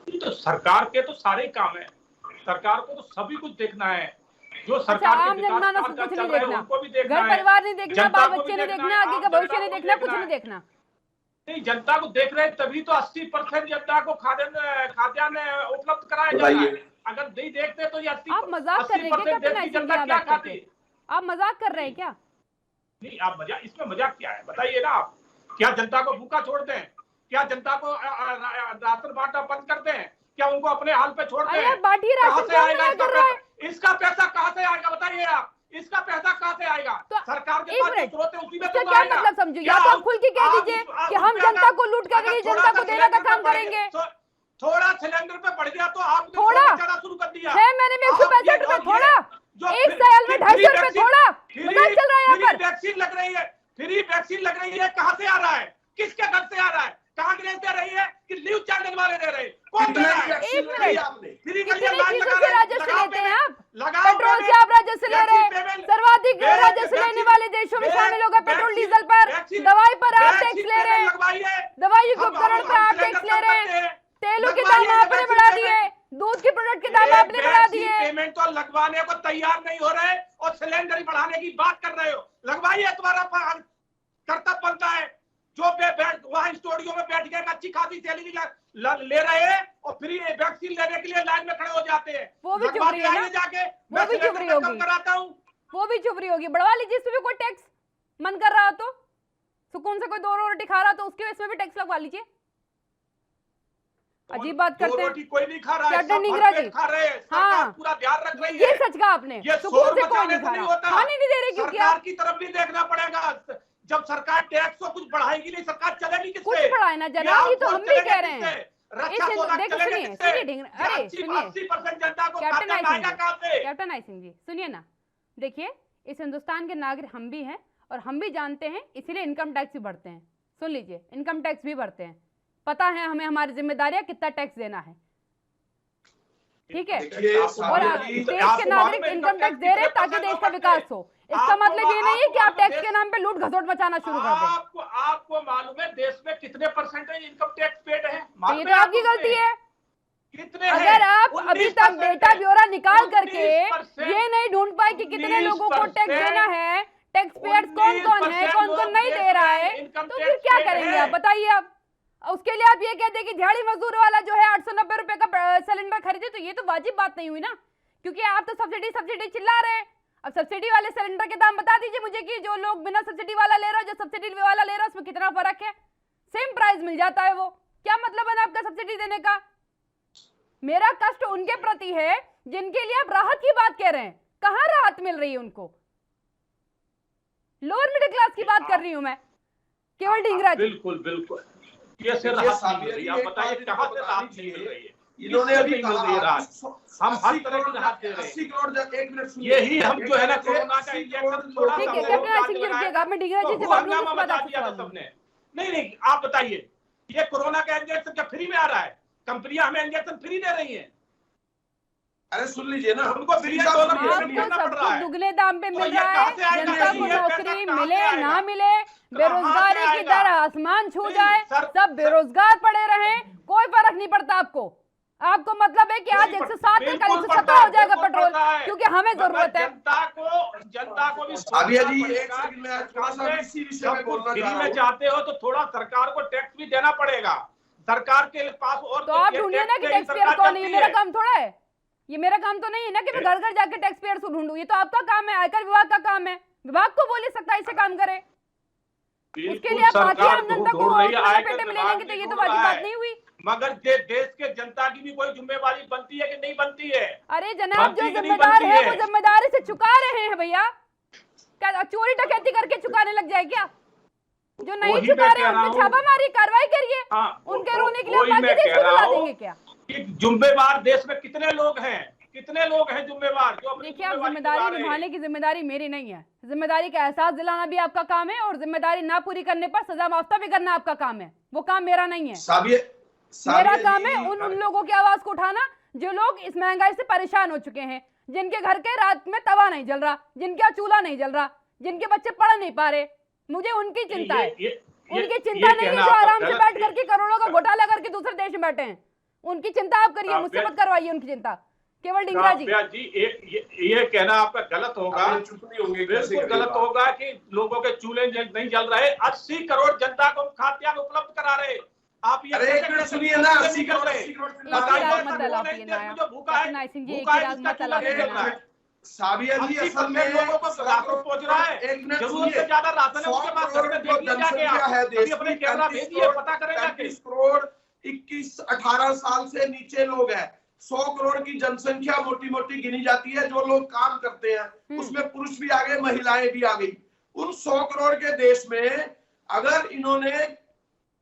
तो सरकार के तो सारे काम है, सरकार को तो सभी कुछ देखना है। जो अच्छा, सरकार के आम विकास जनमानस कार्य को कुछ चल नहीं रहे हैं, देखना, उनको भी देखना घर है। परिवार नहीं देखना, जनता बाल को बच्चे भी नहीं देखना देखना, है, आगे आम का भविष्य जनता नहीं को भी देखना, कुछ देखना नहीं है। देखना। नहीं, जनता को देख रहे हैं तभी तो 80% जनता को खाद्यान्न उपलब्ध कराया जा रहा है। अगर नहीं देखते तो ये 80% आप मजाक कर रहे हैं क्या कैप्टन आई सिंह जी? क्या खाती? आप मजाक कर रहे हैं क्या? नहीं, आप मजाक, इसमें मजाक क्या है बताइए ना आप। क्या जनता को भूखा छोड़ दें? क्या जनता को राशन बांटना बंद कर दें? क्या उनको अपने हाल पे छोड़ अरे दें? बांटिए राशन, कहाँ से कौन आएगा मना इसका कर रहा है? पैसा? इसका पैसा कहाँ से आएगा बताइए आप? इसका पैसा कहाँ से आएगा? तो सरकार के एक पास जो मिनट, स्रोत है उसी में इसका तो क्या आएगा। मतलब समझो? क्या या तो आप खुल के कह आप दीजिए उस- कि उस हम पे जनता अगर- को लूट करके अगर जनता थोड़ा को सा देने का सिलेंडर काम पे बढ़ करेंगे। गया, थोड़ा सिलेंडर पे बढ़ गया तो आपने थोड़ा? चढ़ा शुरू कर दिया। 6 महीने में 165 रुपए थोड़ा, एक साल में 250 रुपए थोड़ा, मजाक चल रहा है यहाँ पर। वैक्सीन लग रही है, फ्री वैक्सीन लग रही है, कहाँ से आ रहा है? किसके घर से आ रहा है? कांग्रेस दे रही है कि न्यूज चैनल वाले दे रहे हैं? कौन दे रहा है? एक मिनट, फ्री का ये कितनी लाइन चीजों लगा से रहे हैं, राजस्व लगाओ लेते हैं पेमेंट, आप? लगाओ पेट्रोल से पेमेंट, आप राजस्व ले रहे हैं, पेमेंट, सर्वाधिक राजस्व लेने वाले देशों में शामिल होगा पेट्रोल डीजल पर, दवाई पर आप टैक्स ले रहे हैं, दवाई के उपकरण पर आप टैक्स ले रहे हैं, तेलों के दाम आपने बढ़ा दिए, दूध के प्रोडक्ट के दाम आपने बढ़ा दिए। पेमेंट तो लगवाने को तैयार नहीं हो रहे और सिलेंडर ही बढ़ाने की बात कर रहे हो। लगवाइए, तुम्हारा कर्तव्य बनता है। जो वहां स्टूडियो में बैठ गए अच्छी खासी सैलरी ले रहे हैं और फ्री वैक्सीन लेने के लिए लाइन में खड़े हो जाते हैं। वो भी चुप रही है ना? जाके वो भी चुप रही होगी, कराता हूँ। वो भी चुप रही होगी। बढ़वा लीजिए इसमें भी कोई टैक्स, मन कर रहा हो तो सुकून से कोई 2 रोटी खा रहा तो उसके इसमें भी टैक्स लगवा लीजिए। अजीब बात करते हैं। रोटी कोई नहीं खा रहा है, कैप्टन सब निगरा जी, भरपेट खा रहे हैं। हाँ, सरकार पूरा ध्यान रख रही ये है। सच कहा आपने, ये सुकून शोर से कोई मचाने नहीं से खा नहीं रहा, होता। खाने नहीं दे रहे क्योंकि सरकार आप की तरफ भी देखना पड़ेगा। जब सरकार टैक्स को कुछ बढ़ाएगी नहीं, सरकार चलेगी किससे? कुछ बढ़ाए ना जनाब, ये तो हम भी कह रहे हैं। रक्षा सोना देखिए, चलेगा सुनिए, किससे? सुनिए ढिंग- अरे, सुनिए। 80% जनता को कैप्टन खाद्यान्न आई सिंह आएगा जी, कहाँ से? कैप्टन आई सिंह जी सुनिए ना, देखिए इस हिंदुस्तान के नागरिक हम भी हैं और हम भी जानते हैं, इसीलिए इनकम टैक्स भी भरते हैं। सुन लीजिए, इनकम टैक्स भी भरते हैं, पता है हमें हमारी जिम्मेदारियां कितना टैक्स देना है, ठीक है। देखिए, और सामने देश के नागरिक इनकम टैक्स दे रहे हैं ताकि देश का विकास हो। इसका मतलब ये नहीं है कि आप टैक्स के नाम पे लूट घसोट मचाना शुरू कर दें। आपको मालूम है देश में कितने परसेंटेज इनकम टैक्स पेड है? तो ये तो आपकी गलती है। कितने अगर आप अभी तक डेटा ब्यौरा निकाल करके 19% ये नहीं ढूंढ पाए कि कितने लोगों को टैक्स देना है, टैक्स पेयर्स कौन कौन है, कौन कौन नहीं दे रहा है, तो फिर क्या करेंगे आप बताइए। आप उसके लिए आप ये कहते हैं कि दिहाड़ी मजदूर वाला जो है 890 रुपए का सिलेंडर खरीदे, तो ये तो वाजिब बात नहीं हुई ना, क्योंकि आप तो सब्सिडी सब्सिडी चिल्ला रहे हैं। अब सब्सिडी वाले सिलेंडर के दाम बता दीजिए मुझे कि जो लोग बिना सब्सिडी वाला ले रहा है, जो सब्सिडी वाला ले रहा है, उसमें कितना फर्क है? सेम प्राइस मिल जाता है, वो क्या मतलब है आपका सब्सिडी देने का? मेरा कष्ट उनके प्रति है जिनके लिए आप राहत की बात कह रहे हैं, कहां राहत मिल रही है उनको? लोअर मिडिल क्लास की बात कर रही हूँ मैं, केवल ढींगरा जी। बिल्कुल बिल्कुल, ये से राहत नहीं मिल रही। आप बताइए कहाँ से राहत नहीं मिल रही है? इन्होंने अभी नहीं मिल रही है राहत। हम हर तरह की राहत दे रहे हैं। 80 करोड़, एक मिनट सुनिए, यही हम जो है ना कोरोना का इंजेक्शन थोड़ा ठीक सा है, कैप्टन आई सिंह जी रुकिएगा, मैं ढींगरा जी से तो बात करूँ, हंगामा उसके बाद मचा आपसे दिया था सवाल लूंगी। सबने। नहीं, आप बताइए, ये कोरोना का इंजेक्शन क्या फ्री में आ रहा है? कंपनियां हमें इंजेक्शन फ्री दे रही हैं। अरे सुन लीजिए ना, उनको फ्री आपको सब कुछ दुगने दाम पे मिल रहा है, जनता को नौकरी मिले ना मिले, बेरोजगारी की दर आसमान छू जाए, सब बेरोजगार पड़े रहे, कोई फर्क नहीं पड़ता आपको। आपको मतलब है कि आज 107 से कल 117 हो जाएगा पेट्रोल, क्योंकि हमें जरूरत है। जनता को भी साबिया जी एक सेकंड में थोड़ा सा इसी विषय में बोलना फ्री चाह रहा में हूं। चाहते हो तो थोड़ा सरकार को टैक्स भी देना पड़ेगा। सरकार के पास और तो आप ढूंढिए ना कि टैक्स पेयर कौन है, ये मेरा काम थोड़ा है, ये मेरा काम तो नहीं है ना कि मैं घर घर जाके टैक्स पेयर को ढूंढूं, ये तो आपका काम है, आयकर विभाग का काम है, विभाग को बोल सकता है इसे काम करे। उसके लिए आप बाकी आम जनता को पेटे में ले लेंगे तो ये तो वाजिब बात नहीं हुई। मगर देश के जनता की भी कोई जिम्मेवारी बनती है कि नहीं बनती है? अरे जनाब, जो जिम्मेदार है वो जिम्मेदारी से चुका रहे हैं भैया, क्या चोरी डकैती करके चुकाने लग जाए क्या? जो नहीं चुका रहे हैं उन पे छापामारी कार्रवाई करिए, उनके रोने के लिए बाकी देश को बुला देंगे क्या? जिम्मेवार देश में कितने लोग हैं, कितने लोग हैं जिम्मेवार जो अपनी देखिए, आप जिम्मेदारी निभाने की जिम्मेदारी मेरी नहीं है, जिम्मेदारी का एहसास दिलाना भी आपका काम है और जिम्मेदारी ना पूरी करने पर सजा मुआवजा भी करना आपका काम है, वो काम मेरा नहीं है। मेरा काम है उन लोगों की आवाज को उठाना जो लोग इस महंगाई से परेशान हो चुके हैं, जिनके घर के रात में तवा नहीं जल रहा, जिनका चूल्हा नहीं जल रहा, जिनके बच्चे पढ़ नहीं पा रहे, मुझे उनकी चिंता है। उनकी चिंता नहीं है जो आराम से बैठ करके करोड़ों का घोटाला करके दूसरे देश में बैठे हैं, उनकी चिंता आप करिए, मुझसे मत करवाइए उनकी चिंता। केवल ढींगरा जी ये कहना आपका गलत होगा, बिल्कुल गलत होगा कि लोगों के चूल्हे नहीं जल रहे। 80 करोड़ जनता को खाद्यान्न उपलब्ध करा रहे आप। ये सुनिए ना, 80 करोड़ जो भूखा है साबिया जी असल में लोगों को राशन पहुंच रहा है, जरूरत से ज्यादा राशन है उसके पास अपने कैमरा भेजिए, पता करेगा 35 करोड़ 21-18 साल से नीचे लोग हैं। 100 करोड़ की जनसंख्या मोटी मोटी गिनी जाती है जो लोग काम करते हैं, उसमें पुरुष भी आ गए, महिलाएं भी आ गई। उन 100 करोड़ के देश में अगर इन्होंने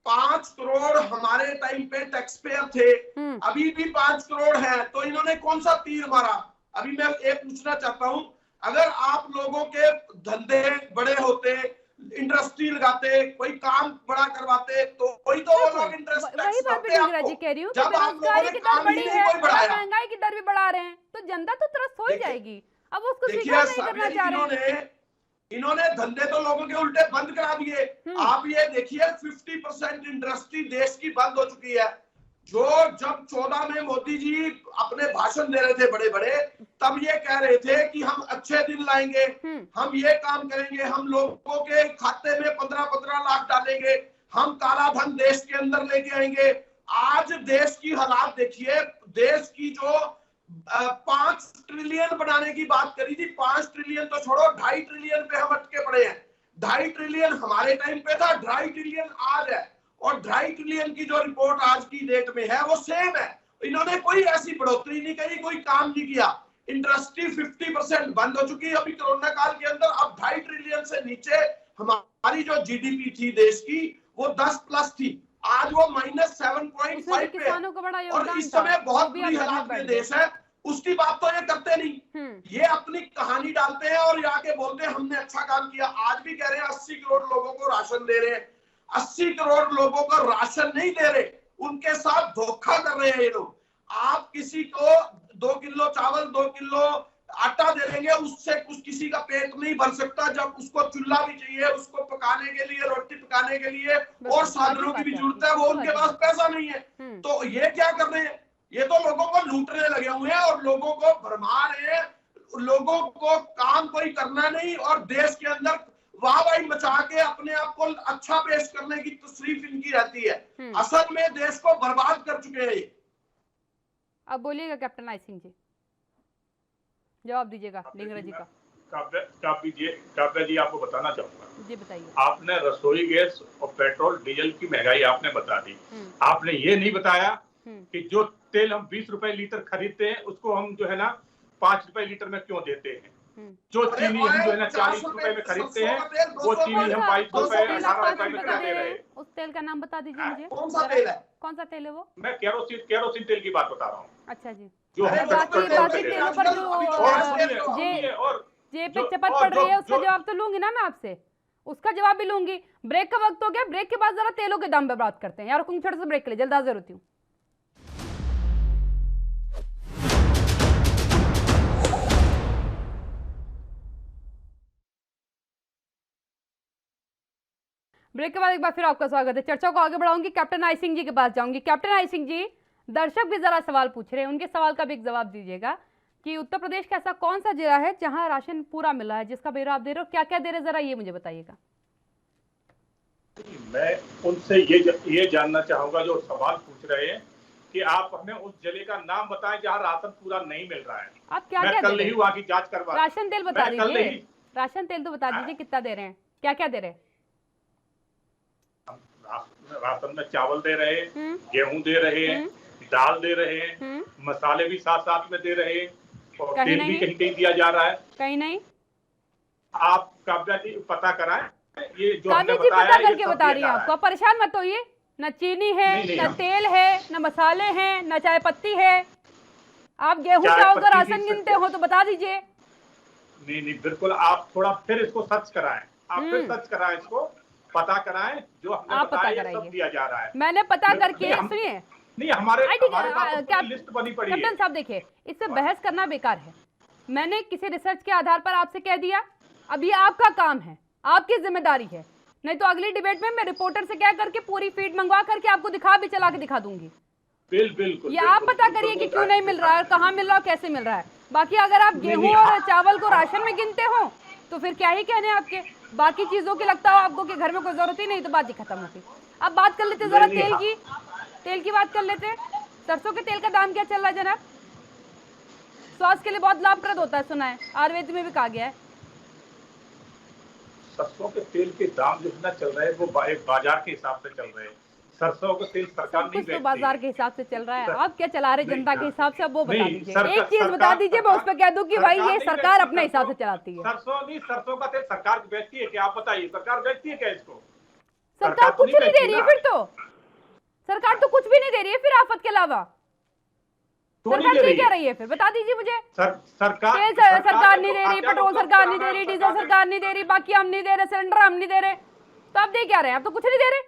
5 करोड़ हमारे टाइम पे टैक्स पेयर थे, अभी भी 5 करोड़ है, तो इन्होंने कौन सा तीर मारा? अभी मैं ये पूछना चाहता हूं, अगर आप लोगों के धंधे बड़े होते, इंडस्ट्री लगाते, कोई काम बड़ा करवाते, तो कोई तो वो लोग इंटरेस्ट वही बात पे ढींगरा जी कह रही हूँ, बेरोजगारी की दर बढ़ी है, महंगाई की दर भी बढ़ा रहे हैं, तो जनता तो त्रस्त हो ही जाएगी। अब उसको स्वीकार नहीं करना चाह रहे हैं। इन्होंने धंधे तो लोगों के उल्टे बंद करा दिए। आप ये देखिए 50% इंडस्ट्री देश की बंद हो चुकी है। जो जब 14 में मोदी जी अपने भाषण दे रहे थे बड़े बड़े, तब ये कह रहे थे कि हम अच्छे दिन लाएंगे, हम ये काम करेंगे, हम लोगों के खाते में 15-15 लाख डालेंगे, हम काला धन देश के अंदर लेके आएंगे। आज देश की हालात देखिए, देश की जो 5 ट्रिलियन बनाने की बात करी थी, 5 ट्रिलियन तो छोड़ो, 2.5 ट्रिलियन पे हम अटके पड़े हैं। 2.5 ट्रिलियन हमारे टाइम पे था, 2.5 ट्रिलियन आज है, और 2.5 ट्रिलियन की जो रिपोर्ट आज की डेट में है वो सेम है। इन्होंने कोई ऐसी बढ़ोतरी नहीं करी, कोई काम नहीं किया। इंडस्ट्री 50% बंद हो चुकी है अभी कोरोना काल के अंदर। अब 2.5 ट्रिलियन से नीचे हमारी जो जीडीपी थी देश की, वो 10+ थी, आज वो -7.5 पे है। और इस समय बहुत बुरी हालात में देश है, उसकी बात तो ये करते नहीं, ये अपनी कहानी डालते हैं और आके बोलते हैं हमने अच्छा काम किया। आज भी कह रहे हैं 80 करोड़ लोगों को राशन दे रहे हैं, 80 करोड़ लोगों को राशन नहीं दे रहे, उनके साथ धोखा कर रहे हैं ये लोग। आप किसी को 2 किलो चावल, 2 किलो आटा दे देंगे, उससे कुछ किसी का पेट नहीं भर सकता। जब उसको चूल्हा भी चाहिए, उसको पकाने के लिए, रोटी पकाने के लिए और साधनों की भी जरूरत है, वो उनके पास पैसा नहीं है। तो ये क्या कर रहे हैं? ये तो लोगों को लूटने लगे हुए हैं और लोगों को भरमा रहे हैं। लोगों को काम कोई करना नहीं और देश के अंदर वाहवाही मचा के अपने आप को अच्छा पेश करने की तशरीफ इनकी रहती है। असल में देश को बर्बाद कर चुके हैं ये। अब बोलिएगा कैप्टन आई सिंह जी, जवाब दीजिएगा ढींगरा जी का। काव्या जी, आपको बताना चाहूंगा जी, बताइए। आपने रसोई गैस और पेट्रोल डीजल की महंगाई आपने बता दी, आपने ये नहीं बताया कि जो तेल हम 20 रुपए लीटर खरीदते हैं उसको हम जो है ना 5 रुपए लीटर में क्यों देते हैं। जो चीनी हम जो है ना 40 रुपए में खरीदते हैं, वो चीनी हम 22 रुपए 18 रुपए में खरीद रहे हैं। उस तेल का नाम बता दीजिए मुझे। कौन सा तेल है? कौन सा तेल है वो? मैं केरोसिन तेल की बात बता रहा हूँ। अच्छा जी। जो हम बाकी तेलों पर जो जे पे चपत पड़ रही है, उसका जवाब तो लूंगी ना मैं आपसे, उसका जवाब भी लूंगी। ब्रेक का वक्त हो गया, ब्रेक के बाद जरा तेलों के दाम पे बात करते हैं यार। छोटे से ब्रेक के लिए जल्द हाजिर होती हूँ। ब्रेक के बाद एक बार फिर आपका स्वागत है। चर्चा को आगे बढ़ाऊंगी, कैप्टन आई सिंह जी के पास जाऊंगी। कैप्टन आई सिंह जी, दर्शक भी जरा सवाल पूछ रहे हैं, उनके सवाल का भी एक जवाब दीजिएगा कि उत्तर प्रदेश का ऐसा कौन सा जिला है जहां राशन पूरा मिला है, जिसका ब्यौरा आप दे रहे हो, क्या क्या दे रहे, जरा ये मुझे बताइएगा। मैं उनसे ये जानना चाहूंगा जो सवाल पूछ रहे हैं कि आप हमें उस जिले का नाम बताएं जहां राशन पूरा नहीं मिल रहा है। आप क्या मैं क्या कल नहीं वहां की जांच करवा। राशन तेल बता दीजिए, राशन तेल तो बता दीजिए कितना दे रहे हैं, क्या क्या दे रहे हैं। राशन में चावल दे रहे हैं, गेहूं दे रहे हैं, दाल दे रहे हैं, मसाले भी साथ साथ में दे रहे हैं, और तेल भी कहीं कहीं दिया जा रहा है। कहीं नहीं। आप काव्या जी पता कराएं, ये जो काव्या जी पता करके बता रही है आपको, परेशान मत होइए। न चीनी है, न तेल है, न मसाले हैं, न चाय पत्ती है। आप गेहूं चावल का राशन गिनते हो तो बता दीजिए। नहीं बिल्कुल, आप थोड़ा फिर इसको सर्च कराएं, आप फिर सर्च कराएं, इसको पता कराएं जो हमने बताया ये सब दिया जा रहा है। मैंने पता करके, सुनिए, नहीं हमारे पास लिस्ट बनी पड़ी है। कैप्टन साहब देखिए, इससे बहस करना बेकार है। मैंने किसी रिसर्च के आधार पर आपसे कह दिया, अब ये आपका काम है, आपकी जिम्मेदारी है। नहीं तो अगली डिबेट में मैं रिपोर्टर से क्या करके पूरी फीड मंगवा करके आपको चला के दिखा दूंगी। बिल्कुल ये आप पता करिए कि क्यों नहीं मिल रहा है, कहाँ मिल रहा है, कैसे मिल रहा है। बाकी अगर आप गेहूं और चावल को राशन में गिनते हो तो फिर क्या ही कहने आपके। बाकी चीजों की लगता हो आपको कि घर में कोई जरूरत ही नहीं, तो बात ही खत्म होती। अब बात कर लेते जरा तेल की बात कर लेते। सरसों के तेल का दाम क्या चल रहा है जनाब? स्वास्थ्य के लिए बहुत लाभप्रद होता है, सुना है, आयुर्वेद में भी कहा गया है। सरसों के तेल के दाम जो ना चल रहे हैं वो बाजार के हिसाब से चल रहे हैं। सरसों का तेल सरकार नहीं बेचती, तो बाजार के हिसाब से चल रहा है। आप क्या चला रहे जनता के हिसाब से, अब वो बता दीजिए। एक चीज बता दीजिए, मैं उस पर कह दूं कि भाई ये सरकार अपने हिसाब से चलाती है। सरसों का तेल सरकार बेचती है क्या? आप बताइए, सरकार बेचती है क्या इसको? सरकार कुछ नहीं दे रही है, फिर तो सरकार तो कुछ भी नहीं दे रही है फिर आफत के अलावा। सरकार दे क्या रही है फिर, बता दीजिए मुझे। सरकार नहीं दे रही, पेट्रोल सरकार नहीं दे रही, डीजल सरकार नहीं दे रही, बाकी हम नहीं दे रहे, सिलेंडर हम नहीं दे रहे, तो आप दे क्या रहे हैं? आप तो कुछ नहीं दे रहे।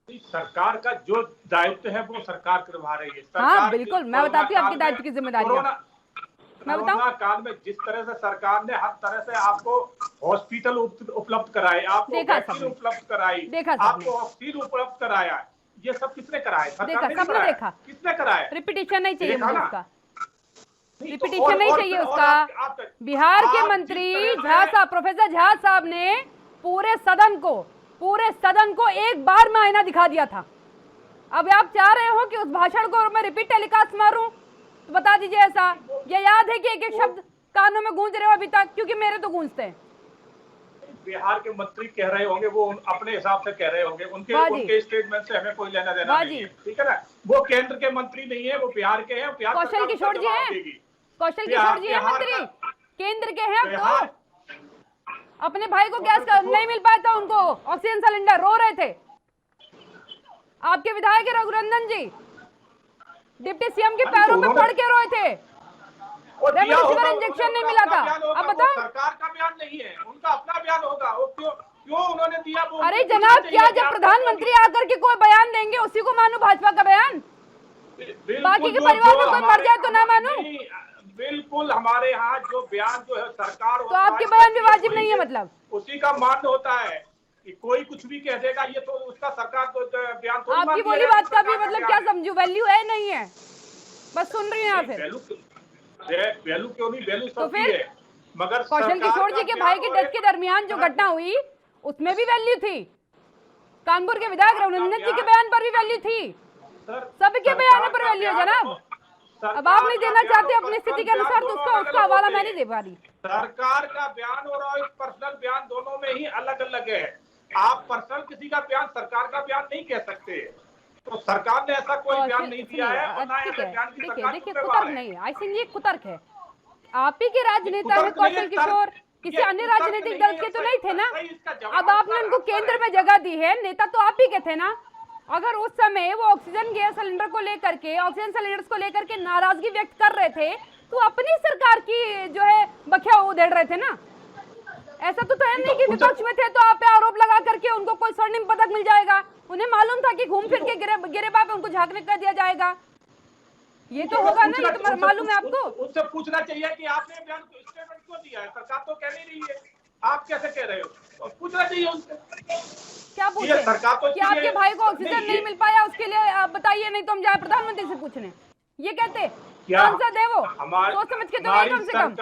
सरकार का जो दायित्व है वो सरकार करवा रही है। हाँ बिल्कुल, मैं बताती हूँ आपकी दायित्व की जिम्मेदारी। मैं बताऊँ, कोरोना काल में जिस तरह से सरकार ने हर तरह से आपको हॉस्पिटल उपलब्ध कराए, आपको वैक्सीन उपलब्ध कराई, आपको ऑक्सीजन उपलब्ध कराया, ये सब किसने कराया? सरकार ने कराया। किसने कराया? रिपीटिशन नहीं चाहिए मुझे उसका, रिपीटिशन नहीं चाहिए उसका। बिहार के मंत्री झा साहब, प्रोफेसर झा साहब ने पूरे सदन को एक बार में आईना दिखा दिया था। अब आप चाह रहे हो कि उस भाषण को मैं रिपीट टेलीकास्ट मारूं, तो बता दीजिए ऐसा। ये याद है कि एक एक शब्द कानों में गूंज रहे हो अभी तक, क्योंकि मेरे तो गूंजते हैं। बिहार के मंत्री कह रहे होंगे, वो अपने हिसाब से कह रहे होंगे, उनके स्टेटमेंट से हमें कोई लेना देना नहीं है, ठीक है ना। वो केंद्र के मंत्री नहीं है, वो बिहार के हैं। कौशल किशोर जी हैं, कौशल किशोर जी हैं मंत्री, केंद्र के हैं। अब तो अपने भाई को गैस नहीं मिल पाया था, उनको ऑक्सीजन सिलेंडर, रो रहे थे। आपके विधायक रघुनंदन जी डिप्टी सीएम के पैरों पे पड़ के रोए थे, रेमडेसिविर इंजेक्शन नहीं मिला था। अब बताओ, सरकार का बयान नहीं है, उनका अपना बयान होगा। वो क्यों उन्होंने दिया? अरे जनाब, क्या जब प्रधानमंत्री आकर के कोई बयान देंगे उसी को मानू भाजपा का बयान? बाकी के परिवार में कोई मर जाए तो ना मानू? बिल्कुल, हमारे यहाँ जो बयान जो है सरकार, तो आपके बयान भी वाजिब नहीं है, मतलब उसी का मान्य होता है कि कोई कुछ भी कह देगा, ये तो उसका सरकार तो बयान तो आपकी बोली बात का भी मतलब क्या समझू? वैल्यू है नहीं है, बस सुन रही हैं फिर। वैल्यू क्यों नहीं, वैल्यू तो फिर है, मगर कौशल किशोर जी के भाई की डेथ के दरमियान जो घटना हुई उसमें भी वैल्यू थी। कानपुर के विधायक रघुनंदन जी के बयान पर भी वैल्यू थी, सबके बयानों पर वैल्यू है जनाब। अब आप नहीं देना चाहते अपनी स्थिति के अनुसार, तो उसका हवाला मैं नहीं दे पा रही। सरकार का बयान और पर्सनल बयान दोनों में ही अलग अलग है। आप पर्सनल किसी का बयान सरकार का बयान नहीं कह सकते, तो सरकार ने ऐसा कोई बयान नहीं दिया है। ठीक है, देखिए कुतर्क नहीं है, आई थिंक ये कुतर्क है। आप ही के राजनेता है कौशल किशोर, किसी अन्य राजनीतिक दल के तो नहीं थे ना। अब आपने उनको केंद्र में जगह दी है, नेता तो आप ही के थे ना। अगर उस समय वो ऑक्सीजन गैस सिलेंडर को लेकर के, ऑक्सीजन सिलेंडर्स को लेकर के नाराजगी व्यक्त कर रहे थे, तो अपनी सरकार की जो है बखिया उधेड़ रहे थे ना। ऐसा तो है नहीं कि विपक्ष में थे तो आप पे आरोप लगा करके उनको कोई स्वर्णिम पदक मिल जाएगा। उन्हें मालूम था कि घूम फिर के गिरेबान पे उनको झांकने कर दिया जाएगा। ये तो होगा ना, ये तो मालूम है आपको। उससे पूछना चाहिए कि आपने बयान स्टेटमेंट क्यों दिया है, सरकार तो कह नहीं रही है, आप कैसे कह रहे हो? पूछना चाहिए उनसे। क्या पूछे? सरकार तो कि आपके भाई को ऑक्सीजन नहीं मिल पाया, उसके लिए आप बताइए, नहीं तो हम जाए प्रधानमंत्री से पूछने। ये कहते सांसद है वो, सोच समझ के तो कम से कम।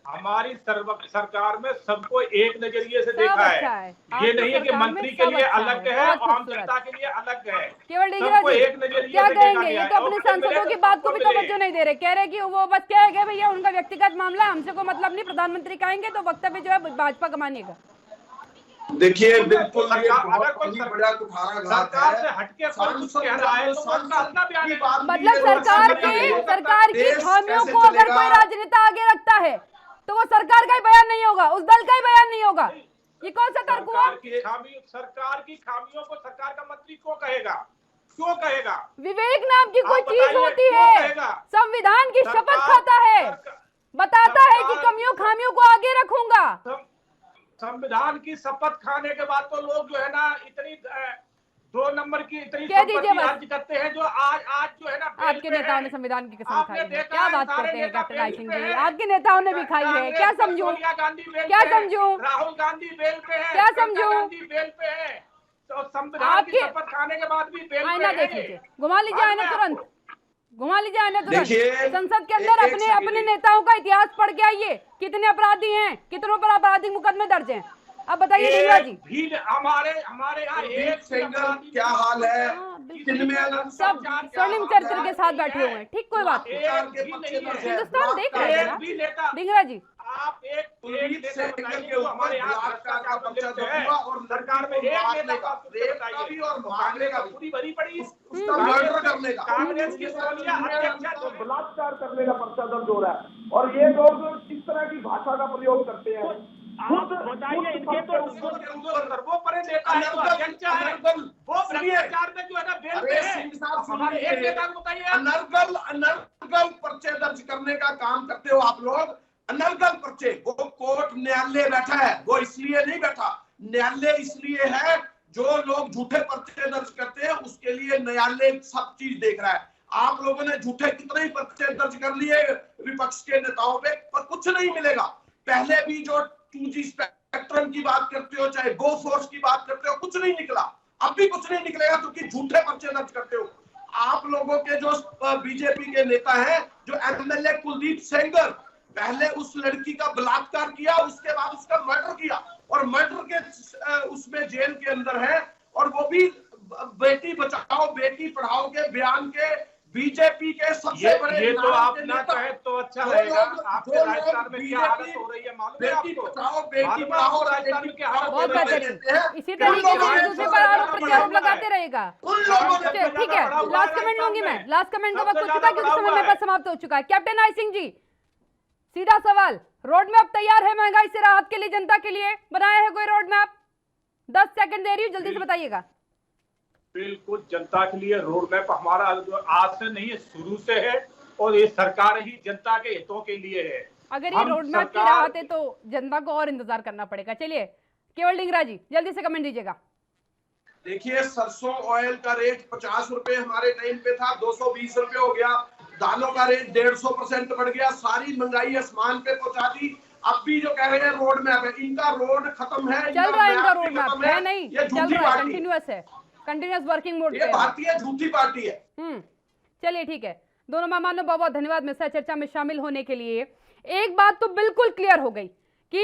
हमारी सरकार में सबको एक नजरिए से देखा है। ये नहीं है कि मंत्री के लिए अलग है, आम जनता के लिए अलग है। केवल क्या कहेंगे? ये तो अपने सांसदों की बात को भी तवज्जो नहीं दे रहे, कह रहे कि वो बस क्या है भैया उनका व्यक्तिगत मामला है, हमसे कोई मतलब नहीं, प्रधानमंत्री कहेंगे तो वक्तव्य जो है भाजपा का मानिएगा। देखिए बिल्कुल ये अगर कोई बड़ा कुठाराघात सरकार से हटके कुछ कह रहा है तो मतलब सरकार की खामियों को अगर कोई राजनेता आगे रखता है तो वो सरकार का ही बयान नहीं होगा, उस दल का ही बयान नहीं होगा। ये कौन सा तर्क हुआ? सरकार की खामियों को सरकार का मंत्री क्यों कहेगा? क्यों कहेगा? विवेक नाम की कोई चीज होती है, संविधान की शपथ खाता है, बताता है कि कमियों खामियों को आगे रखूंगा। संविधान की शपथ खाने के बाद तो लोग जो है ना इतनी 2 नंबर की इतनी संपत्ति करते हैं जो आज जो है ना आपके नेताओं ने संविधान की कसम खाई है। क्या बात करते हैं कैप्टन राय सिंह जी, आपके नेताओं ने भी खाई है। क्या समझूं? क्या समझूं? राहुल गांधी बेल पे है, क्या समझूं? गांधी बेल पे है, तो संविधान की शपथ खाने के बाद भी बेल पे आईना देख लीजिए, घुमा लीजिए आईना तुरंत, घुमा लीजिए आईना तुरंत। संसद के अंदर अपने नेताओं का इतिहास पढ़ के आइए, कितने अपराधी हैं, कितनों पर आपराधिक मुकदमे दर्ज हैं। अब बताइए ढींगरा जी। हमारे यहाँ एक सिंगल क्या हाल है, सब स्वर्णिम चरित्र के साथ बैठे हुए हैं। ठीक, कोई बात नहीं, हिंदुस्तान देख रहे हैं ना ढींगरा जी। आप एक के हमारे यहाँ और सरकार में एक नेता और मांगने का पूरी भरी पड़ी, कांग्रेस की बलात्कार करने का पर्चा दर्ज हो रहा है और ये लोग इस तरह की भाषा का प्रयोग करते हैं। आप बताइए, इनके तो सर्वोपरि नेता है, तो अध्यक्ष है, वो भ्रष्टाचार में जो है ना बेल पे है। हमारे एक नेता को बताइए, अनर्गल पर्चे दर्ज करने का काम करते हो आप लोग। अनर्गल पर्चे, वो कोर्ट न्यायालय बैठा है, वो इसलिए नहीं बैठा, न्यायालय इसलिए है जो लोग झूठे पर्चे दर्ज करते हैं उसके लिए न्यायालय सब चीज देख रहा है। आप लोगों ने झूठे कितने ही पर्चे दर्ज कर लिए विपक्ष के नेताओं पे, पर कुछ नहीं मिलेगा। पहले भी जो 2G स्पेक्ट्रम की बात करते हो, चाहे गो फोर्स की बात करते हो, कुछ नहीं निकला, अब भी कुछ नहीं निकलेगा क्योंकि झूठे पर्चे दर्ज करते हो। आप लोगों के जो बीजेपी के नेता हैं, जो एमएलए कुलदीप सेंगर, पहले उस लड़की का बलात्कार किया, उसके बाद उसका मर्डर किया और मर्डर के उसमें जेल के अंदर है, और वो भी बेटी बचाओ बेटी पढ़ाओ के बयान के बीजेपी के सबसे बड़े। ये तो आप ना कहे तो अच्छा रहेगा। आपके राजस्थान में क्या हालत हो रही है मालूम है आपको? बेटी बचाओ बेटी पढ़ाओ राजस्थान में क्या हालत बहुत बेहतरीन, इसी तरीके से दूसरे पर आरोप प्रत्यारोप लगाते रहेगा। ठीक है, लास्ट कमेंट लूंगी मैं, लास्ट कमेंट का वक्त हो चुका है क्योंकि समय मेरे पास समाप्त हो चुका है। कैप्टन राय सिंह जी, सीधा सवाल, रोड मैप तैयार है महंगाई से राहत के लिए, जनता के लिए बनाया है कोई रोड मैप? 10 सेकंड दे रही हूँ, जल्दी से बताइएगा। बिल्कुल, जनता के लिए रोड मैप हमारा आज से नहीं है, शुरू से है, और ये सरकार ही जनता के हितों के लिए है। अगर ये रोड मैप की राहत है तो जनता को और इंतजार करना पड़ेगा। चलिए केवल ढींगरा जी, जल्दी से कमेंट दीजिएगा। देखिए, सरसों ऑयल का रेट 50 रुपए हमारे टाइम पे था, 220 रुपए हो गया। दालों का रेट 150% बढ़ गया, सारी महंगाई आसमान पे पहुंचा दी। अब भी जो कह रहे हैं रोड मैप है, इनका रोड खत्म है, चल रहा है इनका रोड मैप है नहीं, चल रहा है, कंटिन्यूअस है, कंटिन्यूअस वर्किंग मोड पे। ये भारतीय झूठी पार्टी है। चलिए ठीक है, दोनों मेहमानों बहुत बहुत धन्यवाद मेरे चर्चा में शामिल होने के लिए। एक बात तो बिल्कुल क्लियर हो गई कि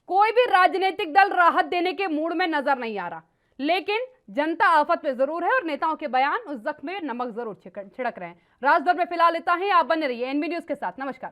कोई भी राजनीतिक दल राहत देने के मूड में नजर नहीं आ रहा, लेकिन जनता आफत में जरूर है और नेताओं के बयान उस जख्म में नमक जरूर छिड़क रहे हैं। राजदर में फिलहाल इतना ही, आप बने रहिए एनबी न्यूज के साथ। नमस्कार।